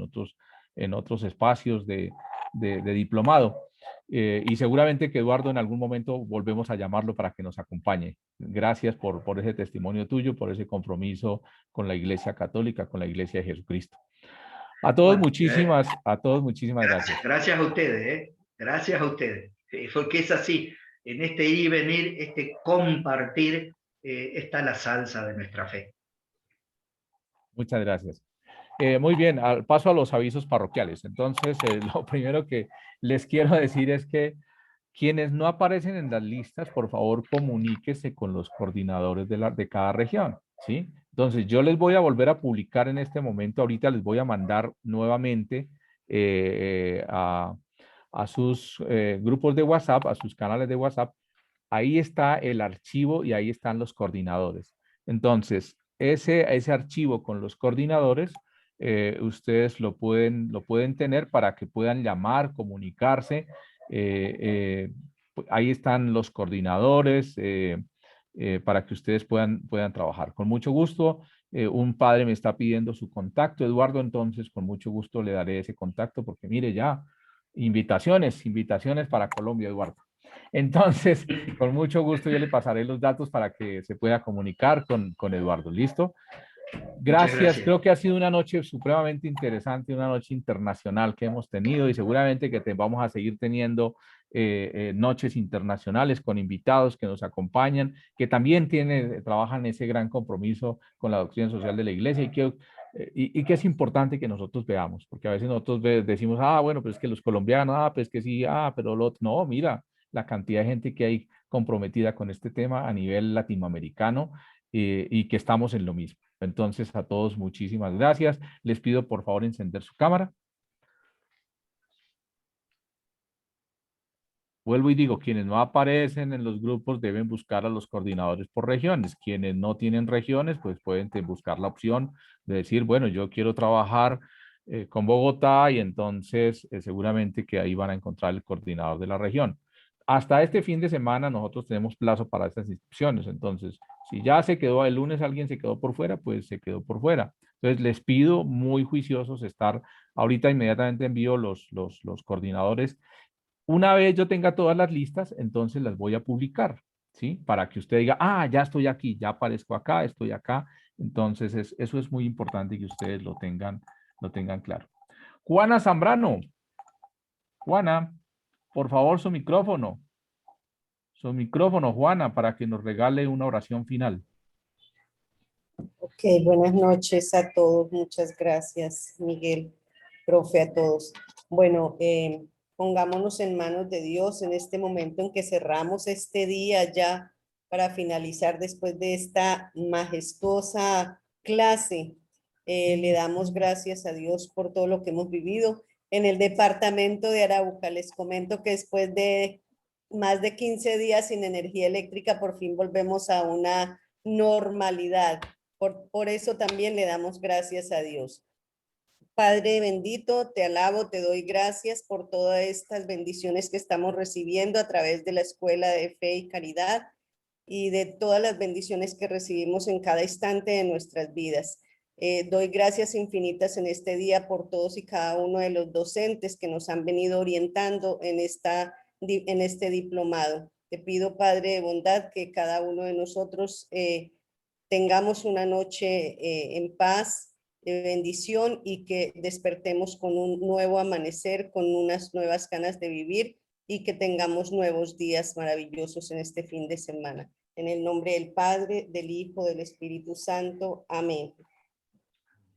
en otros espacios de diplomado. Y seguramente que Eduardo en algún momento volvemos a llamarlo para que nos acompañe. Gracias por ese testimonio tuyo, por ese compromiso con la Iglesia Católica, con la Iglesia de Jesucristo. A todos Bueno, muchísimas gracias. Gracias a ustedes, ¿eh? Gracias a ustedes. Porque es así, en este ir y venir, este compartir, está la salsa de nuestra fe. Muchas gracias. Muy bien, paso a los avisos parroquiales. Entonces, lo primero que les quiero decir es que quienes no aparecen en las listas, por favor, comuníquese con los coordinadores de cada región, ¿sí? Entonces, yo les voy a volver a publicar en este momento. Ahorita les voy a mandar nuevamente a sus grupos de WhatsApp, a sus canales de WhatsApp. Ahí está el archivo y ahí están los coordinadores. Entonces, ese archivo con los coordinadores, ustedes lo pueden tener para que puedan llamar, comunicarse. Ahí están los coordinadores para que ustedes puedan trabajar. Con mucho gusto, un padre me está pidiendo su contacto, Eduardo, entonces con mucho gusto le daré ese contacto porque mire ya, invitaciones para Colombia, Eduardo. Entonces, con mucho gusto yo le pasaré los datos para que se pueda comunicar con Eduardo. ¿Listo? Gracias. Creo que ha sido una noche supremamente interesante, una noche internacional que hemos tenido y seguramente que vamos a seguir teniendo noches internacionales con invitados que nos acompañan, que también trabajan ese gran compromiso con la doctrina social de la Iglesia y que es importante que nosotros veamos, porque a veces nosotros decimos, bueno, pero es que los colombianos, pues que sí, pero lo otro. No, mira, la cantidad de gente que hay comprometida con este tema a nivel latinoamericano y que estamos en lo mismo. Entonces, a todos muchísimas gracias. Les pido por favor encender su cámara. Vuelvo y digo, quienes no aparecen en los grupos deben buscar a los coordinadores por regiones. Quienes no tienen regiones, pues pueden buscar la opción de decir, bueno, yo quiero trabajar con Bogotá y entonces seguramente que ahí van a encontrar el coordinador de la región. Hasta este fin de semana nosotros tenemos plazo para estas inscripciones. Entonces, si ya se quedó el lunes, alguien se quedó por fuera, pues se quedó por fuera. Entonces, les pido muy juiciosos estar. Ahorita inmediatamente envío los coordinadores. Una vez yo tenga todas las listas, entonces las voy a publicar, ¿sí? Para que usted diga, ya estoy aquí, ya aparezco acá, estoy acá. Entonces, eso es muy importante que ustedes lo tengan claro. Juana Zambrano. Juana, por favor, su micrófono. Su micrófono, Juana, para que nos regale una oración final. Ok, buenas noches a todos. Muchas gracias, Miguel, profe, a todos. Bueno, pongámonos en manos de Dios en este momento en que cerramos este día ya para finalizar después de esta majestuosa clase. Le damos gracias a Dios por todo lo que hemos vivido en el departamento de Arauca. Les comento que después de más de 15 días sin energía eléctrica, por fin volvemos a una normalidad. Por eso también le damos gracias a Dios. Padre bendito, te alabo, te doy gracias por todas estas bendiciones que estamos recibiendo a través de la Escuela de Fe y Caridad y de todas las bendiciones que recibimos en cada instante de nuestras vidas. Doy gracias infinitas en este día por todos y cada uno de los docentes que nos han venido orientando en este diplomado. Te pido, Padre de bondad, que cada uno de nosotros tengamos una noche en paz, de bendición y que despertemos con un nuevo amanecer, con unas nuevas ganas de vivir y que tengamos nuevos días maravillosos en este fin de semana. En el nombre del Padre, del Hijo, del Espíritu Santo. Amén.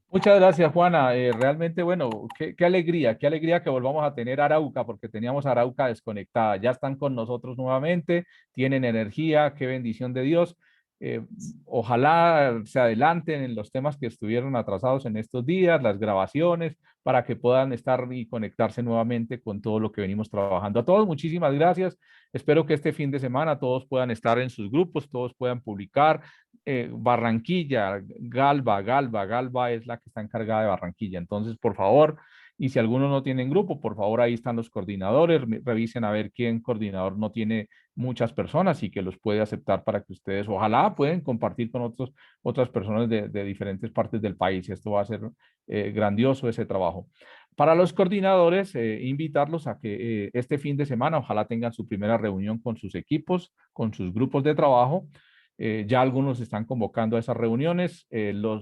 Muchas gracias, Juana. Realmente, bueno, qué alegría que volvamos a tener Arauca, porque teníamos Arauca desconectada. Ya están con nosotros nuevamente, tienen energía, qué bendición de Dios. Ojalá se adelanten en los temas que estuvieron atrasados en estos días, las grabaciones, para que puedan estar y conectarse nuevamente con todo lo que venimos trabajando. A todos, muchísimas gracias. Espero que este fin de semana todos puedan estar en sus grupos, todos puedan publicar. Barranquilla, Galva es la que está encargada de Barranquilla. Entonces, por favor, Y si algunos no tienen grupo, por favor, ahí están los coordinadores, revisen a ver quién coordinador no tiene muchas personas y que los puede aceptar para que ustedes, ojalá pueden compartir con otras personas de diferentes partes del país. Esto va a ser grandioso ese trabajo. Para los coordinadores, invitarlos a que este fin de semana, ojalá tengan su primera reunión con sus equipos, con sus grupos de trabajo. Ya algunos están convocando a esas reuniones.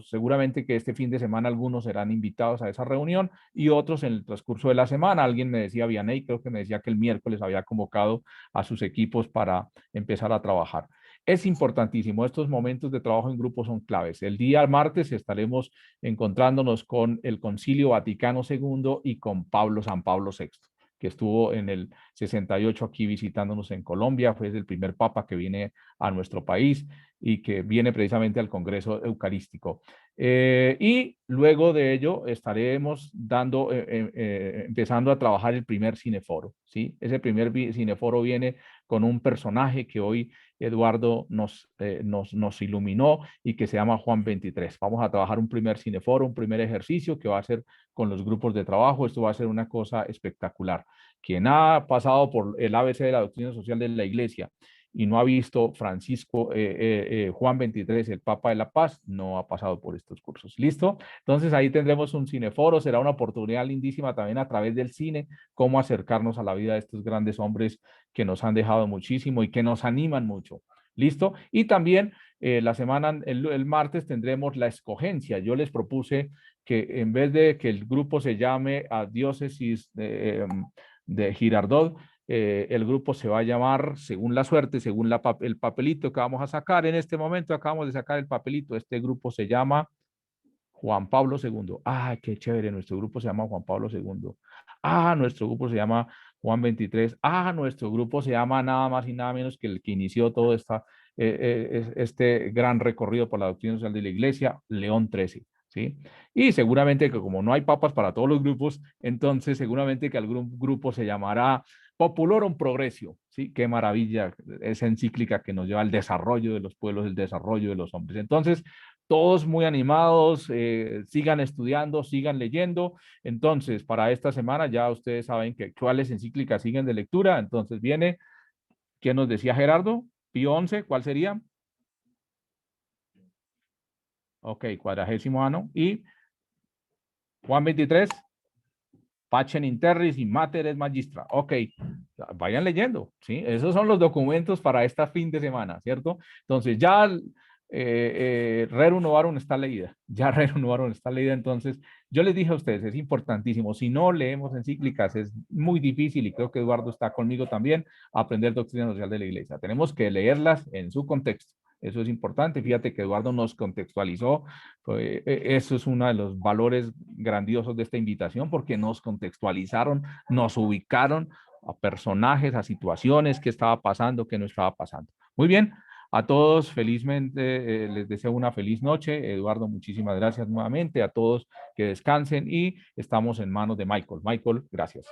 Seguramente que este fin de semana algunos serán invitados a esa reunión y otros en el transcurso de la semana. Alguien me decía, Vianey, creo que me decía que el miércoles había convocado a sus equipos para empezar a trabajar. Es importantísimo, estos momentos de trabajo en grupo son claves. El día martes estaremos encontrándonos con el Concilio Vaticano II y con San Pablo VI, que estuvo en el 68 aquí visitándonos en Colombia, fue el primer papa que viene a nuestro país y que viene precisamente al Congreso Eucarístico. Y luego de ello estaremos empezando a trabajar el primer cineforo, ¿sí? Ese primer cineforo viene con un personaje que hoy Eduardo nos iluminó y que se llama Juan 23. Vamos a trabajar un primer cineforo, un primer ejercicio que va a ser con los grupos de trabajo. Esto va a ser una cosa espectacular. Quien ha pasado por el ABC de la doctrina social de la Iglesia y no ha visto Juan 23, el Papa de la Paz, no ha pasado por estos cursos. ¿Listo? Entonces ahí tendremos un cineforo, será una oportunidad lindísima también a través del cine, cómo acercarnos a la vida de estos grandes hombres que nos han dejado muchísimo y que nos animan mucho. ¿Listo? Y también el martes tendremos la escogencia. Yo les propuse que en vez de que el grupo se llame a Diócesis de Girardot, el grupo se va a llamar, según la suerte, según el papelito que vamos a sacar en este momento, acabamos de sacar el papelito, este grupo se llama Juan Pablo II. Ah, qué chévere, nuestro grupo se llama Juan Pablo II. Ah, nuestro grupo se llama Juan 23. Ah, nuestro grupo se llama nada más y nada menos que el que inició todo este gran recorrido por la doctrina social de la Iglesia, León XIII. ¿Sí? Y seguramente que como no hay papas para todos los grupos, entonces seguramente que algún grupo se llamará Populorum Progressio, ¿sí? Qué maravilla esa encíclica que nos lleva al desarrollo de los pueblos, el desarrollo de los hombres. Entonces, todos muy animados, sigan estudiando, sigan leyendo. Entonces, para esta semana ya ustedes saben cuáles encíclicas siguen de lectura. Entonces viene, ¿quién nos decía Gerardo? Pío XI, ¿cuál sería? Ok, 40º año. Y Juan 23, Pacem in Terris y Mater et Magistra. Ok, vayan leyendo, ¿sí? Esos son los documentos para este fin de semana, ¿cierto? Entonces ya Rerum Novarum está leída, ya Rerum Novarum está leída, entonces yo les dije a ustedes, es importantísimo, si no leemos encíclicas es muy difícil y creo que Eduardo está conmigo también, aprender doctrina social de la Iglesia. Tenemos que leerlas en su contexto. Eso es importante. Fíjate que Eduardo nos contextualizó. Eso es uno de los valores grandiosos de esta invitación porque nos contextualizaron, nos ubicaron a personajes, a situaciones, qué estaba pasando, qué no estaba pasando. Muy bien, a todos felizmente les deseo una feliz noche. Eduardo, muchísimas gracias nuevamente. A todos que descansen y estamos en manos de Michael. Michael, gracias.